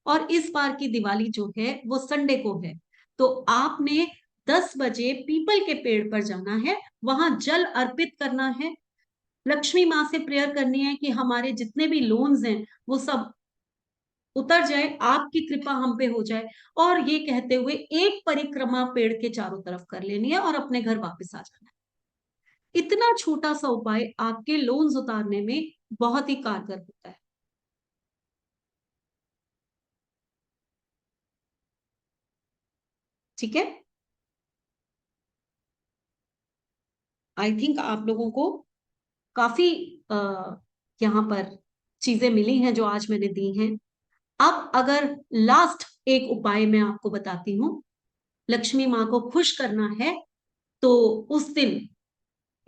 और इस बार की दिवाली जो है वो संडे को है, तो आपने 10 बजे पीपल के पेड़ पर जाना है, वहां जल अर्पित करना है, लक्ष्मी माँ से प्रेयर करनी है कि हमारे जितने भी लोन्स हैं वो सब उतर जाए, आपकी कृपा हम पे हो जाए, और ये कहते हुए एक परिक्रमा पेड़ के चारों तरफ कर लेनी है और अपने घर वापस आ जाना है। इतना छोटा सा उपाय आपके लोन्स उतारने में बहुत ही कारगर होता है। ठीक है? आई थिंक आप लोगों को काफी यहाँ पर चीजें मिली हैं जो आज मैंने दी हैं। अब अगर लास्ट एक उपाय मैं आपको बताती हूँ, लक्ष्मी माँ को खुश करना है तो उस दिन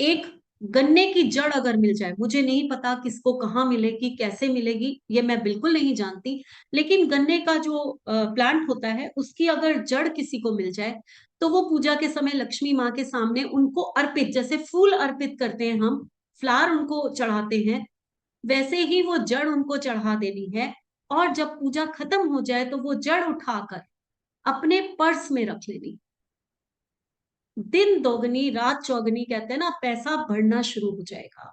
एक गन्ने की जड़ अगर मिल जाए, मुझे नहीं पता किसको कहाँ मिलेगी, कैसे मिलेगी, ये मैं बिल्कुल नहीं जानती, लेकिन गन्ने का जो प्लांट होता है उसकी अगर जड़ किसी को मिल जाए तो वो पूजा के समय लक्ष्मी माँ के सामने उनको अर्पित, जैसे फूल अर्पित करते हैं हम, फ्लावर उनको चढ़ाते हैं, वैसे ही वो जड़ उनको चढ़ा देनी है। और जब पूजा खत्म हो जाए तो वो जड़ उठाकर अपने पर्स में रख लेनी। दिन दोगुनी रात चौगुनी कहते हैं ना, पैसा बढ़ना शुरू हो जाएगा।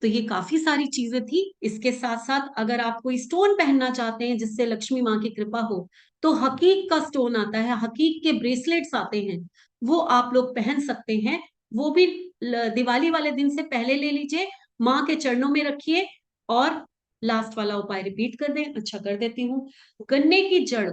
तो ये काफी सारी चीजें थी। इसके साथ साथ अगर आप कोई स्टोन पहनना चाहते हैं जिससे लक्ष्मी माँ की कृपा हो, तो हकीक का स्टोन आता है, हकीक के ब्रेसलेट्स आते हैं, वो आप लोग पहन सकते हैं। वो भी दिवाली वाले दिन से पहले ले लीजिए, माँ के चरणों में रखिए। और लास्ट वाला उपाय रिपीट कर दें, अच्छा कर देती हूँ। गन्ने की जड़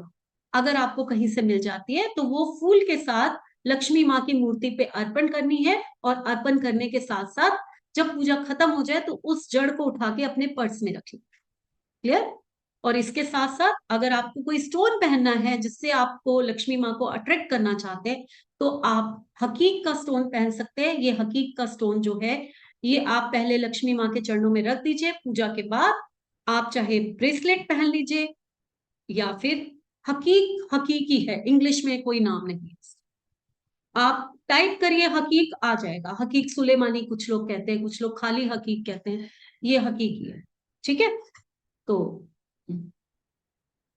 अगर आपको कहीं से मिल जाती है तो वो फूल के साथ लक्ष्मी माँ की मूर्ति पे अर्पण करनी है, और अर्पण करने के साथ साथ जब पूजा खत्म हो जाए तो उस जड़ को उठा के अपने पर्स में रखें। क्लियर? और इसके साथ साथ अगर आपको कोई स्टोन पहनना है जिससे आपको लक्ष्मी माँ को अट्रैक्ट करना चाहते हैं, तो आप हकीक का स्टोन पहन सकते हैं। ये हकीक का स्टोन जो है, ये आप पहले लक्ष्मी माँ के चरणों में रख दीजिए। पूजा के बाद आप चाहे ब्रेसलेट पहन लीजिए, या फिर हकीक, हकीकी है, इंग्लिश में कोई नाम नहीं है, आप टाइप करिए हकीक, आ जाएगा। हकीक सुलेमानी कुछ लोग कहते हैं, कुछ लोग खाली हकीक कहते हैं, ये हकीकी है। ठीक है? तो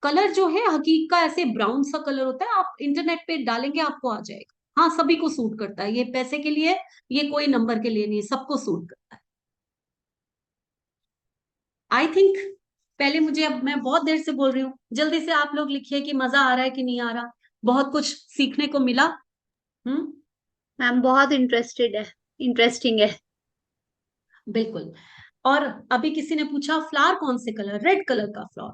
कलर जो है हकीक का ऐसे ब्राउन सा कलर होता है, आप इंटरनेट पे डालेंगे आपको आ जाएगा। हाँ, सभी को सूट करता है, ये पैसे के लिए, ये कोई नंबर के लिए नहीं, सबको सूट करता है। आई थिंक पहले मुझे, अब मैं बहुत देर से बोल रही हूँ, जल्दी से आप लोग लिखिए कि मजा आ रहा है कि नहीं आ रहा। बहुत कुछ सीखने को मिला। मैम बहुत इंटरेस्टिंग है। बिल्कुल। और अभी किसी ने पूछा फ्लावर कौन से कलर, रेड कलर का फ्लावर,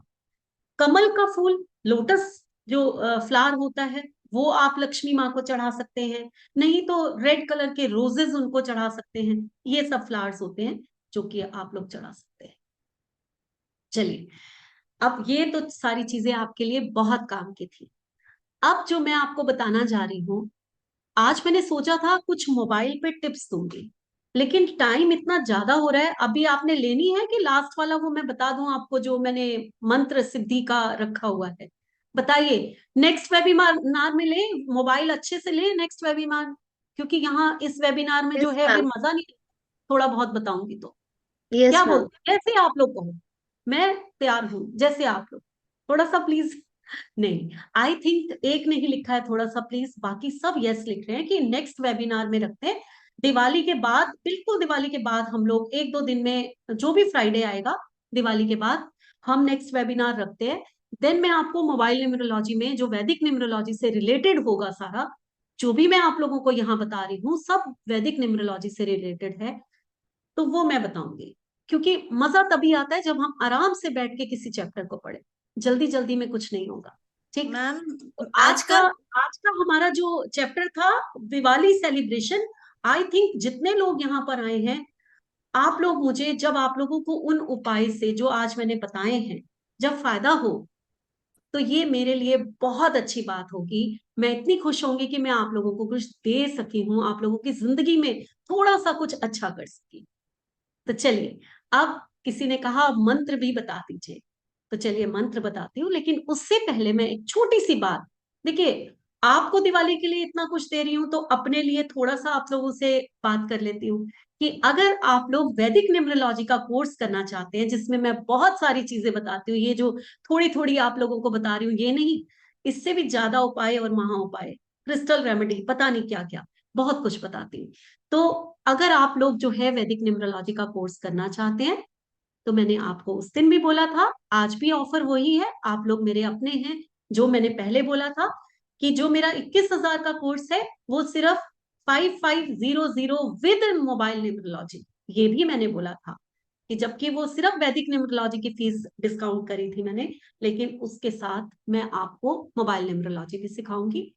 कमल का फूल, लोटस जो फ्लावर होता है वो आप लक्ष्मी माँ को चढ़ा सकते हैं, नहीं तो रेड कलर के रोजेस उनको चढ़ा सकते हैं। ये सब फ्लावर्स होते हैं जो कि आप लोग चढ़ा सकते हैं। चलिए, अब ये तो सारी चीजें आपके लिए बहुत काम की थी। अब जो मैं आपको बताना जा रही हूँ, आज मैंने सोचा था कुछ मोबाइल पे टिप्स दूंगी, लेकिन टाइम इतना ज्यादा हो रहा है। अभी आपने लेनी है कि लास्ट वाला वो मैं बता दूं आपको, जो मैंने मंत्र सिद्धि का रखा हुआ है? बताइए, नेक्स्ट वेबिनार में ले, मोबाइल अच्छे से ले नेक्स्ट वेबिनार, क्योंकि यहाँ इस वेबिनार में जो यस है फिर मैम। मजा नहीं। थोड़ा बहुत बताऊंगी तो यस क्या मैम। बोलते हैं? जैसे आप लोग कहो, मैं तैयार हूं, जैसे आप लोग। थोड़ा सा प्लीज। नहीं, आई थिंक एक ने ही लिखा है थोड़ा सा प्लीज, बाकी सब यस लिख रहे हैं कि नेक्स्ट वेबिनार में रखते हैं, दिवाली के बाद, बिल्कुल दिवाली के बाद हम लोग एक दो दिन में, जो भी फ्राइडे आएगा दिवाली के बाद, हम नेक्स्ट वेबिनार रखते हैं। देन मैं आपको मोबाइल न्यूमरोलॉजी में, जो वैदिक न्यूमरोलॉजी से रिलेटेड होगा सारा, जो भी मैं आप लोगों को यहाँ बता रही हूँ सब वैदिक न्यूमरोलॉजी से रिलेटेड है, तो वो मैं बताऊंगी। क्योंकि मजा तभी आता है जब हम आराम से बैठ के किसी चैप्टर को पढ़े, जल्दी जल्दी में कुछ नहीं होगा। ठीक? मैम तो आज का आज का हमारा जो चैप्टर था दिवाली सेलिब्रेशन, आई थिंक जितने लोग यहाँ पर आए हैं, आप लोग मुझे, जब आप लोगों को उन उपाय से जो आज मैंने बताए हैं जब फायदा हो, तो ये मेरे लिए बहुत अच्छी बात होगी। मैं इतनी खुश होंगी कि मैं आप लोगों को कुछ दे सकी हूँ, आप लोगों की जिंदगी में थोड़ा सा कुछ अच्छा कर सकी। तो चलिए, अब किसी ने कहा मंत्र भी बता दीजिए, तो चलिए मंत्र बताती हूँ, लेकिन उससे पहले मैं एक छोटी सी बात, देखिए आपको दिवाली के लिए इतना कुछ दे रही हूँ तो अपने लिए थोड़ा सा आप लोगों से बात कर लेती हूँ कि अगर आप लोग वैदिक न्यूमरोलॉजी का कोर्स करना चाहते हैं, जिसमें मैं बहुत सारी चीजें बताती हूँ, ये जो थोड़ी थोड़ी आप लोगों को बता रही हूँ ये नहीं, इससे भी ज्यादा उपाय और महा उपाय, क्रिस्टल रेमेडी, पता नहीं क्या क्या, बहुत कुछ बताती हूँ। तो अगर आप लोग जो है वैदिक न्यूमरोलॉजी का कोर्स करना चाहते हैं, तो मैंने आपको उस दिन भी बोला था, आज भी ऑफर वही है, आप लोग मेरे अपने हैं। जो मैंने पहले बोला था कि जो मेरा 21,000 का कोर्स है वो सिर्फ 5500 विद मोबाइल न्यूमरोलॉजी, ये भी मैंने बोला था कि जबकि वो सिर्फ वैदिक न्यूमरोलॉजी की फीस डिस्काउंट करी थी मैंने, लेकिन उसके साथ मैं आपको मोबाइल न्यूमरोलॉजी भी सिखाऊंगी।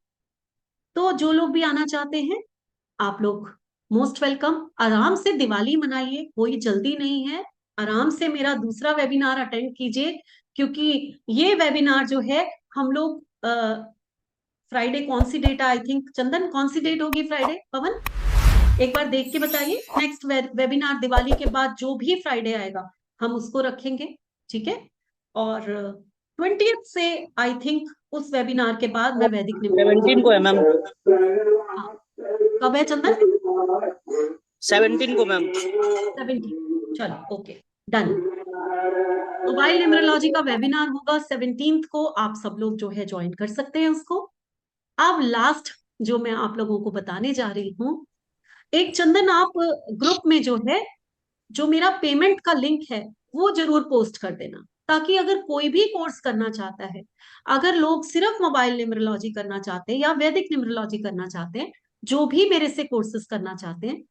तो जो लोग भी आना चाहते हैं, आप लोग मोस्ट वेलकम। आराम से दिवाली मनाइए, कोई जल्दी नहीं है, आराम से मेरा दूसरा वेबिनार अटेंड कीजिए, क्योंकि ये वेबिनार जो है हम लोग फ्राइडे, कौन सी डेट, आई थिंक चंदन कौन सी डेट होगी फ्राइडे, पवन एक बार देख के बताइए। नेक्स्ट वेबिनार दिवाली के बाद जो भी फ्राइडे आएगा हम उसको रखेंगे, ठीक है। और 20th से आई थिंक उस वेबिनार के बाद मैं वैदिक 17 को है मैम। हाँ, कब है चंदन? 17 को मैम। 17। चलो ओके, डन। मोबाइल न्यूमरोलॉजी का वेबिनार होगा 17 को, आप सब लोग जो है ज्वाइन कर सकते हैं उसको। अब लास्ट जो मैं आप लोगों को बताने जा रही हूँ, एक चंदन आप ग्रुप में जो है, जो मेरा पेमेंट का लिंक है वो जरूर पोस्ट कर देना, ताकि अगर कोई भी कोर्स करना चाहता है, अगर लोग सिर्फ मोबाइल न्यूमरोलॉजी करना चाहते हैं या वैदिक न्यूमरोलॉजी करना चाहते हैं, जो भी मेरे से कोर्सेज करना चाहते हैं,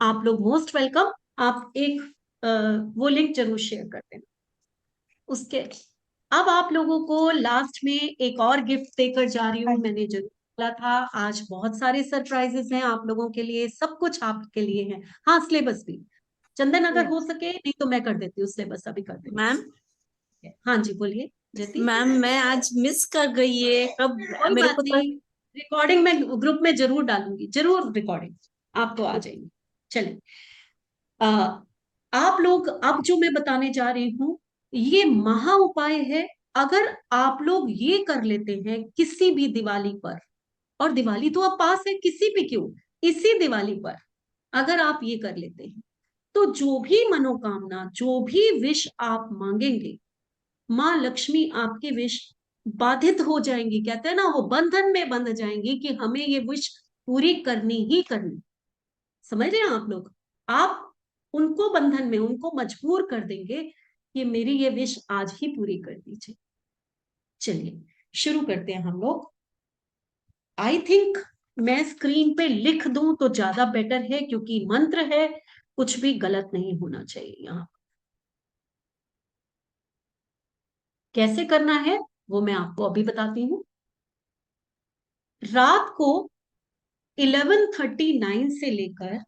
आप लोग मोस्ट वेलकम। आप एक वो लिंक जरूर शेयर कर देना उसके। अब आप लोगों को लास्ट में एक और गिफ्ट देकर जा रही हूँ। मैंने जरूर बोला था आज बहुत सारे सरप्राइजेस हैं आप लोगों के लिए, सब कुछ आपके लिए है। हाँ, सिलेबस भी चंदन अगर हो सके, नहीं तो मैं कर देती हूँ सिलेबस, अभी कर देती मैम। हूँ। हाँ जी बोलिए जयती। मैम मैं आज मिस कर गई ये, कब कोई मेरे बात को तो नहीं, रिकॉर्डिंग में ग्रुप में जरूर डालूंगी, जरूर रिकॉर्डिंग आपको आ जाएगी। चलिए, आप लोग अब जो मैं बताने जा रही हूँ ये महा उपाय है। अगर आप लोग ये कर लेते हैं किसी भी दिवाली पर, और दिवाली तो अब पास है, किसी भी क्यों, इसी दिवाली पर अगर आप ये कर लेते हैं, तो जो भी मनोकामना, जो भी विश आप मांगेंगे, माँ लक्ष्मी आपके विश बाधित हो जाएंगी। कहते हैं ना, वो बंधन में बंध जाएंगी कि हमें ये विश पूरी करनी ही करनी। समझ रहे हैं आप लोग? आप उनको बंधन में, उनको मजबूर कर देंगे कि मेरी ये विश आज ही पूरी कर दीजिए। चलिए शुरू करते हैं हम लोग। आई थिंक मैं स्क्रीन पे लिख दूं तो ज्यादा बेटर है, क्योंकि मंत्र है, कुछ भी गलत नहीं होना चाहिए। यहाँ कैसे करना है वो मैं आपको अभी बताती हूँ। रात को 11:39 से लेकर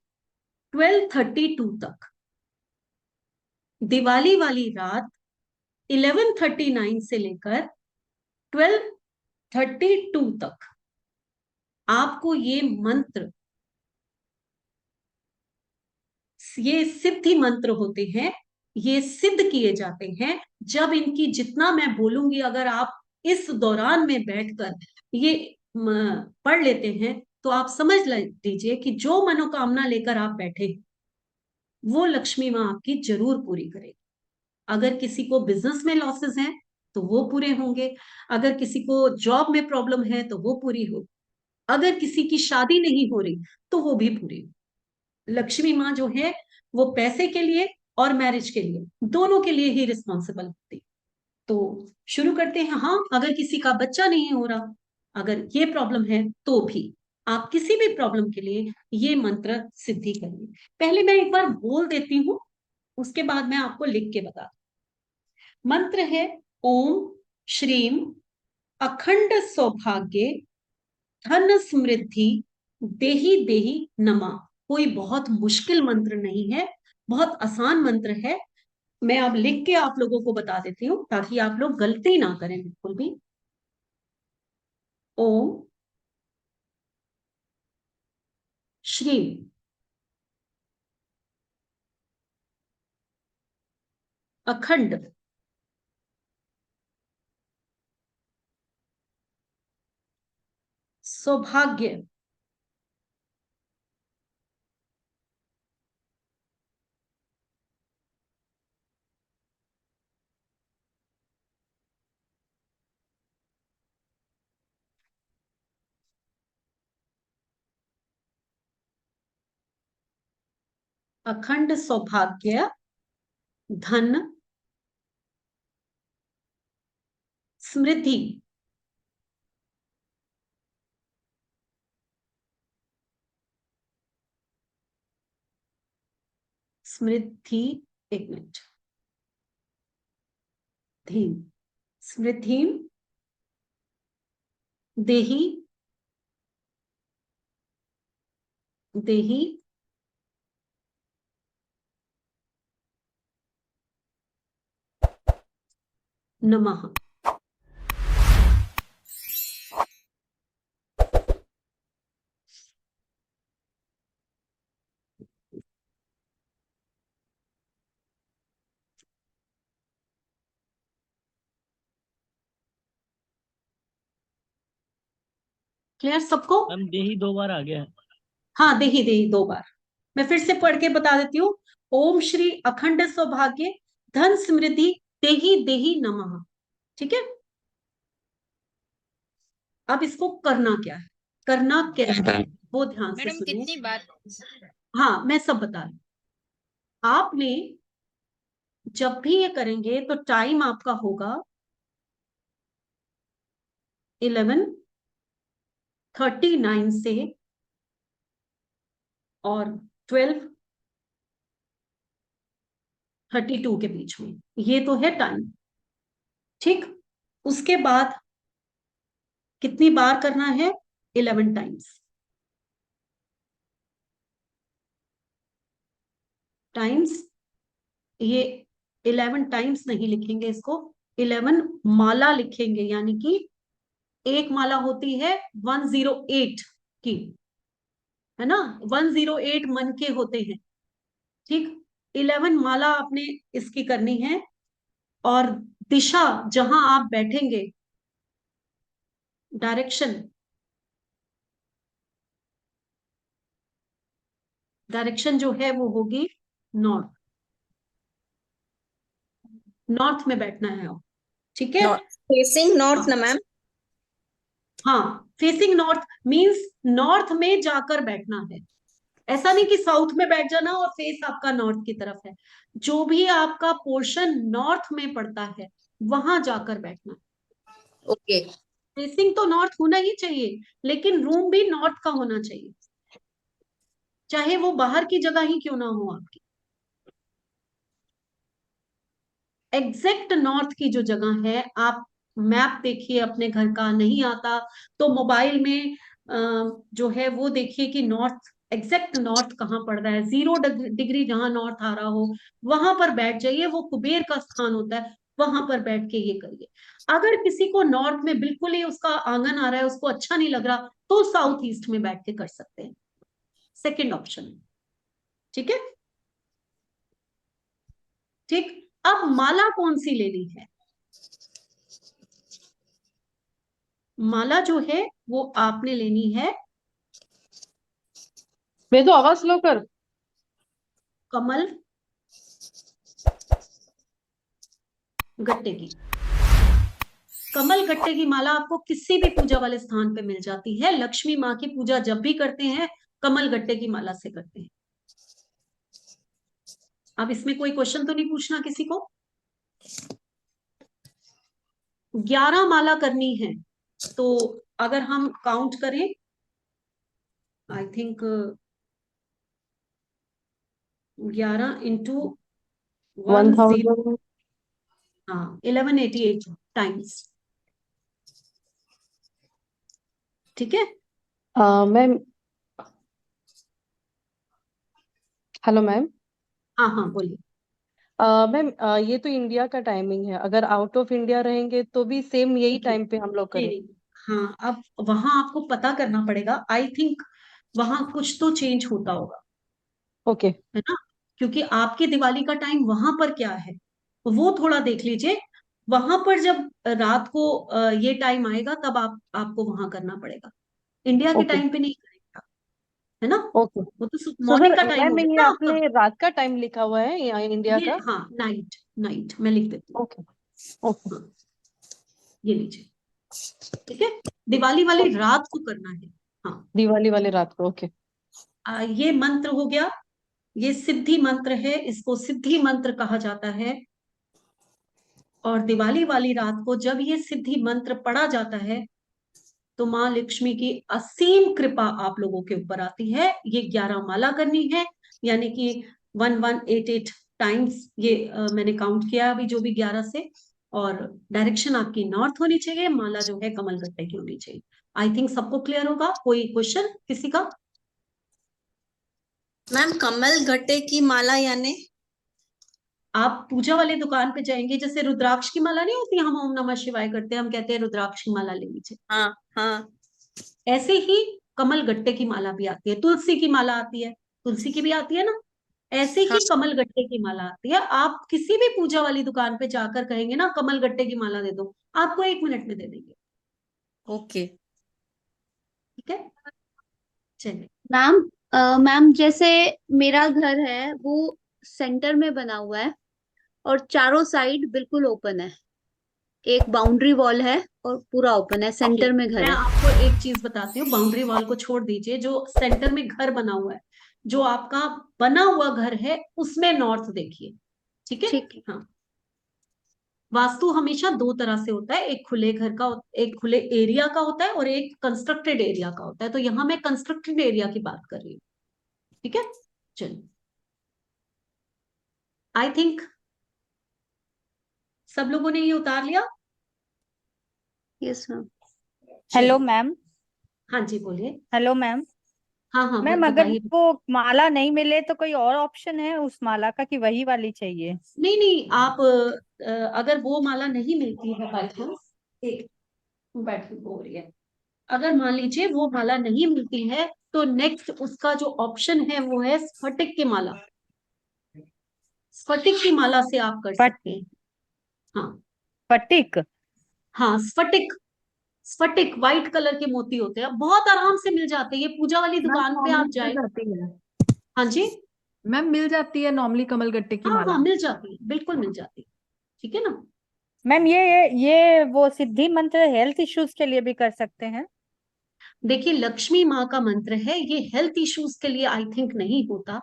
12:32 तक, दिवाली वाली रात 11:39 से लेकर 12:32 तक आपको ये मंत्र, ये सिद्धि मंत्र होते हैं, ये सिद्ध किए जाते हैं। जब इनकी जितना मैं बोलूंगी, अगर आप इस दौरान में बैठकर ये पढ़ लेते हैं, तो आप समझ लीजिए कि जो मनोकामना लेकर आप बैठे वो लक्ष्मी माँ आपकी जरूर पूरी करेगी। अगर किसी को बिजनेस में लॉसेस हैं तो वो पूरे होंगे, अगर किसी को जॉब में प्रॉब्लम है तो वो पूरी हो, अगर किसी की शादी नहीं हो रही तो वो भी पूरी हो। लक्ष्मी माँ जो है वो पैसे के लिए और मैरिज के लिए, दोनों के लिए ही रिस्पॉन्सिबल होती। तो शुरू करते हैं। हाँ, अगर किसी का बच्चा नहीं हो रहा, अगर ये प्रॉब्लम है, तो भी आप किसी भी प्रॉब्लम के लिए ये मंत्र सिद्धि करिए। पहले मैं एक बार बोल देती हूँ, उसके बाद मैं आपको लिख के बता। मंत्र है ओम श्रीम अखंड सौभाग्य धन समृद्धि देही देही नमः। कोई बहुत मुश्किल मंत्र नहीं है, बहुत आसान मंत्र है। मैं अब लिख के आप लोगों को बता देती हूँ ताकि आप लोग गलती ना करें बिल्कुल भी। ओम श्री अखंड सौभाग्य अखंड सौभाग्य धन समृद्धि समृद्धि, एक मिनट, धीम समृद्धि देही देही नमः। क्लियर सबको? मैम देही 2 बार आ गया है। हाँ, देही देही 2 बार। मैं फिर से पढ़ के बता देती हूँ। ओम श्री अखंड सौभाग्य धन समृद्धि देही देही नमः। ठीक है, अब इसको करना क्या है, करना कैसे है, वो ध्यान से मैडम सुनिए। कितनी बार? हाँ, मैं सब बता रही हूँ। आपने जब भी ये करेंगे तो टाइम आपका होगा 11:39 से और 12:32 के बीच में, ये तो है टाइम। ठीक, उसके बाद कितनी बार करना है? 11 टाइम्स। टाइम्स, ये 11 टाइम्स नहीं लिखेंगे इसको, 11 माला लिखेंगे, यानी कि एक माला होती है 108 की, है ना, 108 मन के होते हैं। ठीक, 11 माला आपने इसकी करनी है। और दिशा जहां आप बैठेंगे, डायरेक्शन, डायरेक्शन जो है वो होगी नॉर्थ। नॉर्थ में बैठना है आप। ठीक है, फेसिंग नॉर्थ ना हाँ, मैम? हाँ, फेसिंग नॉर्थ मींस नॉर्थ में जाकर बैठना है। ऐसा नहीं कि साउथ में बैठ जाना और फेस आपका नॉर्थ की तरफ है। जो भी आपका पोर्शन नॉर्थ में पड़ता है वहां जाकर बैठना है। ओके। फेसिंग तो नॉर्थ होना ही चाहिए, लेकिन रूम भी नॉर्थ का होना चाहिए, चाहे वो बाहर की जगह ही क्यों ना हो आपकी। एग्जैक्ट नॉर्थ की जो जगह है, आप मैप देखिए अपने घर का, नहीं आता तो मोबाइल में जो है वो देखिए कि नॉर्थ, एग्जैक्ट नॉर्थ कहाँ पड़ रहा है। 0 डिग्री जहां नॉर्थ आ रहा हो वहां पर बैठ जाइए, वो कुबेर का स्थान होता है, वहां पर बैठ के ये करिए। अगर किसी को नॉर्थ में बिल्कुल ही उसका आंगन आ रहा है, उसको अच्छा नहीं लग रहा, तो साउथ ईस्ट में बैठ के कर सकते हैं, सेकेंड ऑप्शन। ठीक है, ठीक। अब माला कौन सी लेनी है? माला जो है वो आपने लेनी है वेदू आवाज स्लो कर। कमल गट्टे की। कमल गट्टे की माला आपको किसी भी पूजा वाले स्थान पे मिल जाती है। लक्ष्मी माँ की पूजा जब भी करते हैं कमल गट्टे की माला से करते हैं। अब इसमें कोई क्वेश्चन तो नहीं पूछना किसी को? 11 माला करनी है, तो अगर हम काउंट करें, आई थिंक 11 इंटू 1000। हाँ, 1188 टाइम्स। ठीक है, मैम, हेलो मैम। हाँ हाँ बोलिए। मैम, ये तो इंडिया का टाइमिंग है, अगर आउट ऑफ इंडिया रहेंगे तो भी सेम यही ओके, टाइम पे हम लोग नहीं करें? नहीं, हाँ, अब वहां आपको पता करना पड़ेगा, आई थिंक वहां कुछ तो चेंज होता होगा, ओके। है ना, क्योंकि आपकी दिवाली का टाइम वहां पर क्या है वो थोड़ा देख लीजिए। वहां पर जब रात को ये टाइम आएगा तब आपको वहां करना पड़ेगा, इंडिया के ओके। टाइम पे नहीं करेगा, है ना। ओके। वो तो सो सर मॉर्निंग का टाइम हो मैम, ये गया ना आपका। आपने रात का टाइम लिखा हुआ है यहाँ इंडिया ये का? हाँ, नाइट, नाइट मैं लिख देती हूँ। ओके। ओके। हाँ, ये लीजिए। ठीक है, दिवाली वाली ओके। रात को करना है। हाँ, दिवाली वाले रात को, ओके। ये मंत्र हो गया, ये सिद्धि मंत्र है, इसको सिद्धि मंत्र कहा जाता है। और दिवाली वाली रात को जब ये सिद्धि मंत्र पढ़ा जाता है तो माँ लक्ष्मी की असीम कृपा आप लोगों के ऊपर आती है। ये 11 माला करनी है, यानी कि 1188 टाइम्स, ये मैंने काउंट किया अभी, जो भी 11 से। और डायरेक्शन आपकी नॉर्थ होनी चाहिए, माला जो है कमल गट्टे की होनी चाहिए। आई थिंक सबको क्लियर होगा। कोई क्वेश्चन किसी का? मैम कमल गट्टे की माला यानी? आप पूजा वाले दुकान पे जाएंगे, जैसे रुद्राक्ष की माला नहीं होती, हम ओम नमः शिवाय करते हैं, हम कहते हैं रुद्राक्ष की माला ले लीजिए, हाँ हाँ। ऐसे ही कमल गट्टे की माला भी आती है, तुलसी की माला आती है, तुलसी की भी आती है ना, ऐसे हाँ। ही कमल गट्टे की माला आती है। आप किसी भी पूजा वाली दुकान पे जाकर कहेंगे ना कमल गट्टे की माला दे दो, आपको 1 मिनट में दे देंगे। ओके। ठीक है, चलिए। मैम जैसे मेरा घर है वो सेंटर में बना हुआ है और चारों साइड बिल्कुल ओपन है, एक बाउंड्री वॉल है और पूरा ओपन है, ओके, सेंटर में घर मैं है। आपको एक चीज बताती हूँ, बाउंड्री वॉल को छोड़ दीजिए, जो सेंटर में घर बना हुआ है, जो आपका बना हुआ घर है उसमें नॉर्थ देखिए, ठीक है। ठीक है। हाँ, वास्तु हमेशा दो तरह से होता है, एक खुले घर का, एक खुले एरिया का होता है और एक कंस्ट्रक्टेड एरिया का होता है, तो यहाँ मैं कंस्ट्रक्टेड एरिया की बात कर रही हूँ, ठीक है। चलिए, आई थिंक सब लोगों ने ये उतार लिया। Yes ma'am. हेलो चलिए, मैम। हाँ जी बोलिए। Hello ma'am. हाँ हाँ, मैम अगर बताइए। वो माला नहीं मिले तो कोई और ऑप्शन है उस माला का कि वही वाली चाहिए? नहीं नहीं, आप अगर वो माला नहीं मिलती है बाई चांस, एक बैटरी हो रही है, अगर मान लीजिए वो माला नहीं मिलती है, तो नेक्स्ट उसका जो ऑप्शन है वो है स्फटिक की माला। स्फटिक की माला से आप कर फट सकते हैं। हाँ फटिक। हाँ, स्फटिक, स्फटिक व्हाइट कलर के मोती होते हैं, बहुत आराम से मिल जाते हैं, ये पूजा वाली मैम दुकान पे आप नॉर्मली मिल जाए। जाती है। हाँ जी, मैम मिल जाती है नॉर्मली कमल गट्टे की हाँ माला। हाँ, मिल जाती है, बिल्कुल मिल जाती है, ठीक है ना। मैम ये वो सिद्धि मंत्र हेल्थ इश्यूज के लिए भी कर सकते हैं? देखिए, लक्ष्मी माँ का मंत्र है, ये हेल्थ इश्यूज के लिए आई थिंक नहीं होता।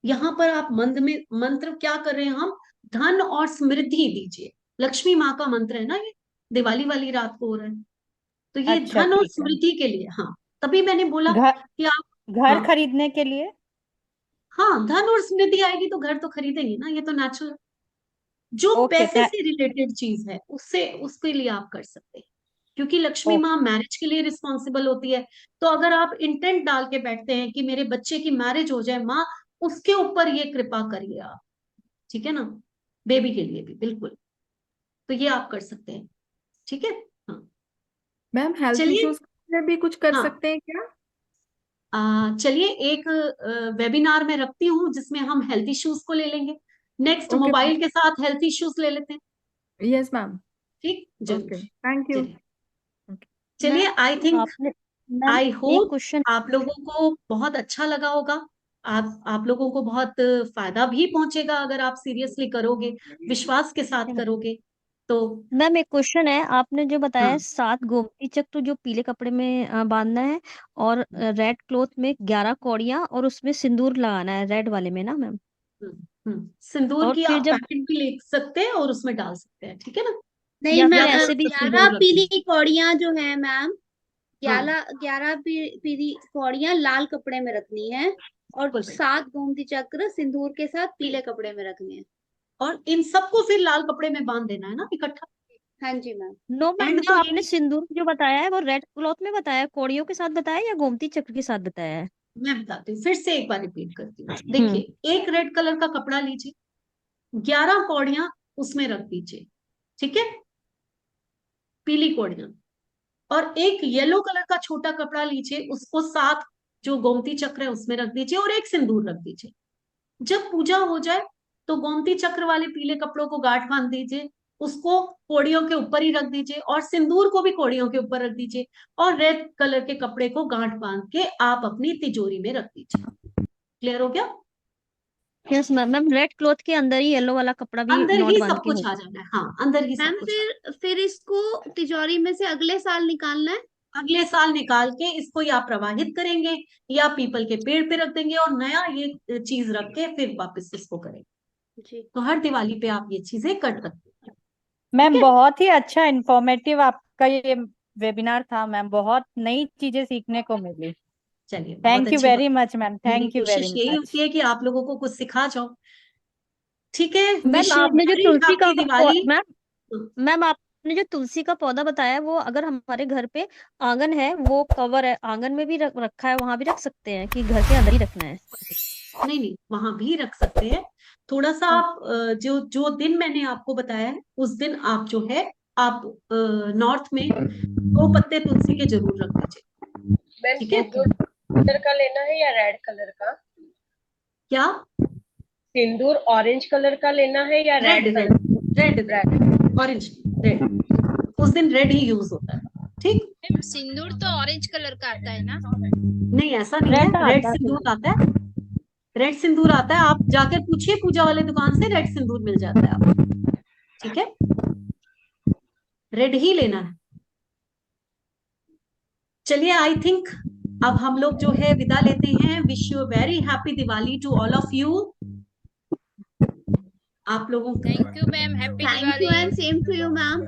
यहाँ पर आप मंत्र क्या कर रहे हैं, हम धन और समृद्धि दीजिए, लक्ष्मी माँ का मंत्र है ना ये, दिवाली वाली रात को हो रहा है, तो ये अच्छा धन और ठीक है। समृद्धि के लिए। हाँ, तभी मैंने बोला घर कि आप, घर हाँ खरीदने के लिए? हाँ, धन और समृद्धि आएगी तो घर तो खरीदेंगे ना, ये तो नेचुरल, जो ओके पैसे से रिलेटेड चीज है उससे, उसके लिए आप कर सकते हैं, क्योंकि लक्ष्मी ओके। माँ मैरिज के लिए रिस्पॉन्सिबल होती है। तो अगर आप इंटेंट डाल के बैठते हैं कि मेरे बच्चे की मैरिज हो जाए माँ, उसके ऊपर ये कृपा करिए आप, ठीक है ना, बेबी के लिए भी बिल्कुल, तो ये आप कर सकते हैं, ठीक है। हाँ, मैम हेल्थ चलिए। इश्यूज में भी कुछ कर हाँ, सकते हैं क्या? चलिए एक वेबिनार में रखती हूँ जिसमें हम हेल्थ इश्यूज को ले लेंगे, नेक्स्ट ओके मोबाइल के साथ हेल्थ इश्यूज ले लेते हैं, यस मैम। ठीक, जरूर। Okay thank you. चलिए, चलिए, मैम आई थिंक, आपने मैम आई एक होप क्वेश्चन। आप लोगों को बहुत अच्छा लगा होगा, आप लोगों को बहुत फायदा भी पहुंचेगा अगर आप सीरियसली करोगे, विश्वास के साथ करोगे तो। मैम एक क्वेश्चन है, आपने जो बताया है हाँ, 7 गोमती चक्र जो पीले कपड़े में बांधना है, और रेड क्लॉथ में 11 कौड़ियां और उसमें सिंदूर लगाना है रेड वाले में ना मैम? सिंदूर और की फिर आप जब, पैकेट भी ले सकते हैं और उसमें डाल सकते हैं, ठीक है ना, नहीं या या फिर मैम, फिर ऐसे भी सिर्फ ग्यारह सिंदूर रख पीली दीजिए। कौड़ियां जो है मैम, हाँ, 11 पीली कौड़ियां लाल कपड़े में रखनी है और बिल्कुल सही। 7 गोमती चक्र सिंदूर के साथ पीले कपड़े में रखने हैं। और इन सबको फिर लाल कपड़े में बांध देना है ना इकट्ठा, हाँ जी मैम। नो मैम, एंड जो तो ये आपने सिंदूर जो बताया है वो रेड क्लॉथ में बताया है, कौड़ियों के साथ बताया है या गोमती चक्र के साथ बताया है? मैं बताती हूँ, फिर से एक बार रिपीट करती हूँ। हम्म। देखिए, एक रेड कलर का कपड़ा लीजिए, 11 कौड़ियां उसमें रख दीजिए, ठीक है, पीली कौड़ियां, और एक येलो कलर का छोटा कपड़ा लीजिए, उसको 7 जो गोमती चक्र है उसमें रख दीजिए और एक सिंदूर रख दीजिए। जब पूजा हो जाए तो गोमती चक्र वाले पीले कपड़ों को गांठ बांध दीजिए, उसको कोड़ियों के ऊपर ही रख दीजिए और सिंदूर को भी कोड़ियों के ऊपर रख दीजिए, और रेड कलर के कपड़े को गांठ बांध के आप अपनी तिजोरी में रख दीजिए। क्लियर हो गया? Yes ma'am. Ma'am red cloth के अंदर ही येलो वाला कपड़ा भी अंदर नॉट ही बांध सब के कुछ हो? आ जाना है, हाँ, अंदर ही सब मैम कुछ आ जाना फिर इसको तिजोरी में से अगले साल निकालना है? है। अगले साल निकाल के इसको या प्रवाहित करेंगे या पीपल के पेड़ पे रख देंगे और नया ये चीज रख के फिर वापस इसको करेंगे। जी। तो हर दिवाली पे आप ये चीजें कर सकते हैं, ठीक मैम है। बहुत ही अच्छा इंफॉर्मेटिव आपका ये वेबिनार था मैम, बहुत नई चीजें सीखने को मिली। चलिए, बहुत थैंक यू अच्छी बात। वेरी मच मैम, मेरी थैंक यू वेरी कोशिश यही मच। होती है कि आप लोगों को कुछ सिखा जाओ, ठीक है। मैम विश यू आपने जो वेरी तुलसी का हैप्पी दिवाली। मैम मैम आपने जो तुलसी का पौधा बताया वो अगर हमारे घर पे आंगन है, वो कवर है, आंगन में भी रखा है, वहां भी रख सकते हैं कि घर के अंदर ही रखना है? नहीं नहीं, वहां भी रख सकते हैं, थोड़ा सा आप जो जो दिन मैंने आपको बताया है उस दिन आप जो है, आप नॉर्थ में 2 पत्ते तुलसी के जरूर रख दीजिए, मैम ठीक है। सिंदूर कलर का लेना है या रेड कलर का? क्या? सिंदूर ऑरेंज कलर का लेना है या red red red colour? Red red orange red, उस दिन रेड ही यूज होता है, ठीक। सिंदूर तो ऑरेंज कलर का आता है ना? नहीं, ऐसा नहीं है, रेड का रेड आता है सिंदूर आता है, रेड सिंदूर आता है। आप जाकर पूछिए पूजा वाले दुकान से, रेड सिंदूर मिल जाता है आपको। ठीक है, रेड ही लेना है। चलिए, आई थिंक अब हम लोग जो है विदा लेते हैं। Wish you very happy Diwali to all of you. आप लोगों को thank you ma'am, happy thank you Diwali. And same to you ma'am.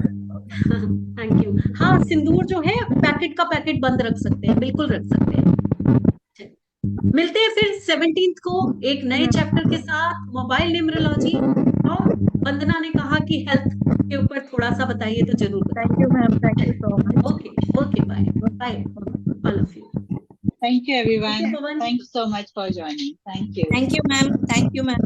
Thank you. हाँ, सिंदूर जो है पैकेट का पैकेट बंद रख सकते हैं, बिल्कुल रख सकते हैं। मिलते हैं फिर 17th को एक नए चैप्टर के साथ, मोबाइल न्यूमरोलॉजी। और वंदना ने कहा कि हेल्थ के ऊपर थोड़ा सा बताइए, तो जरूर बताइए। Thank you ma'am, thank you so much. Okay okay, bye bye all of you. Thank you, everyone. Okay, Pawan. Thanks so much for joining. Thank you. Thank you, ma'am. Thank you, ma'am.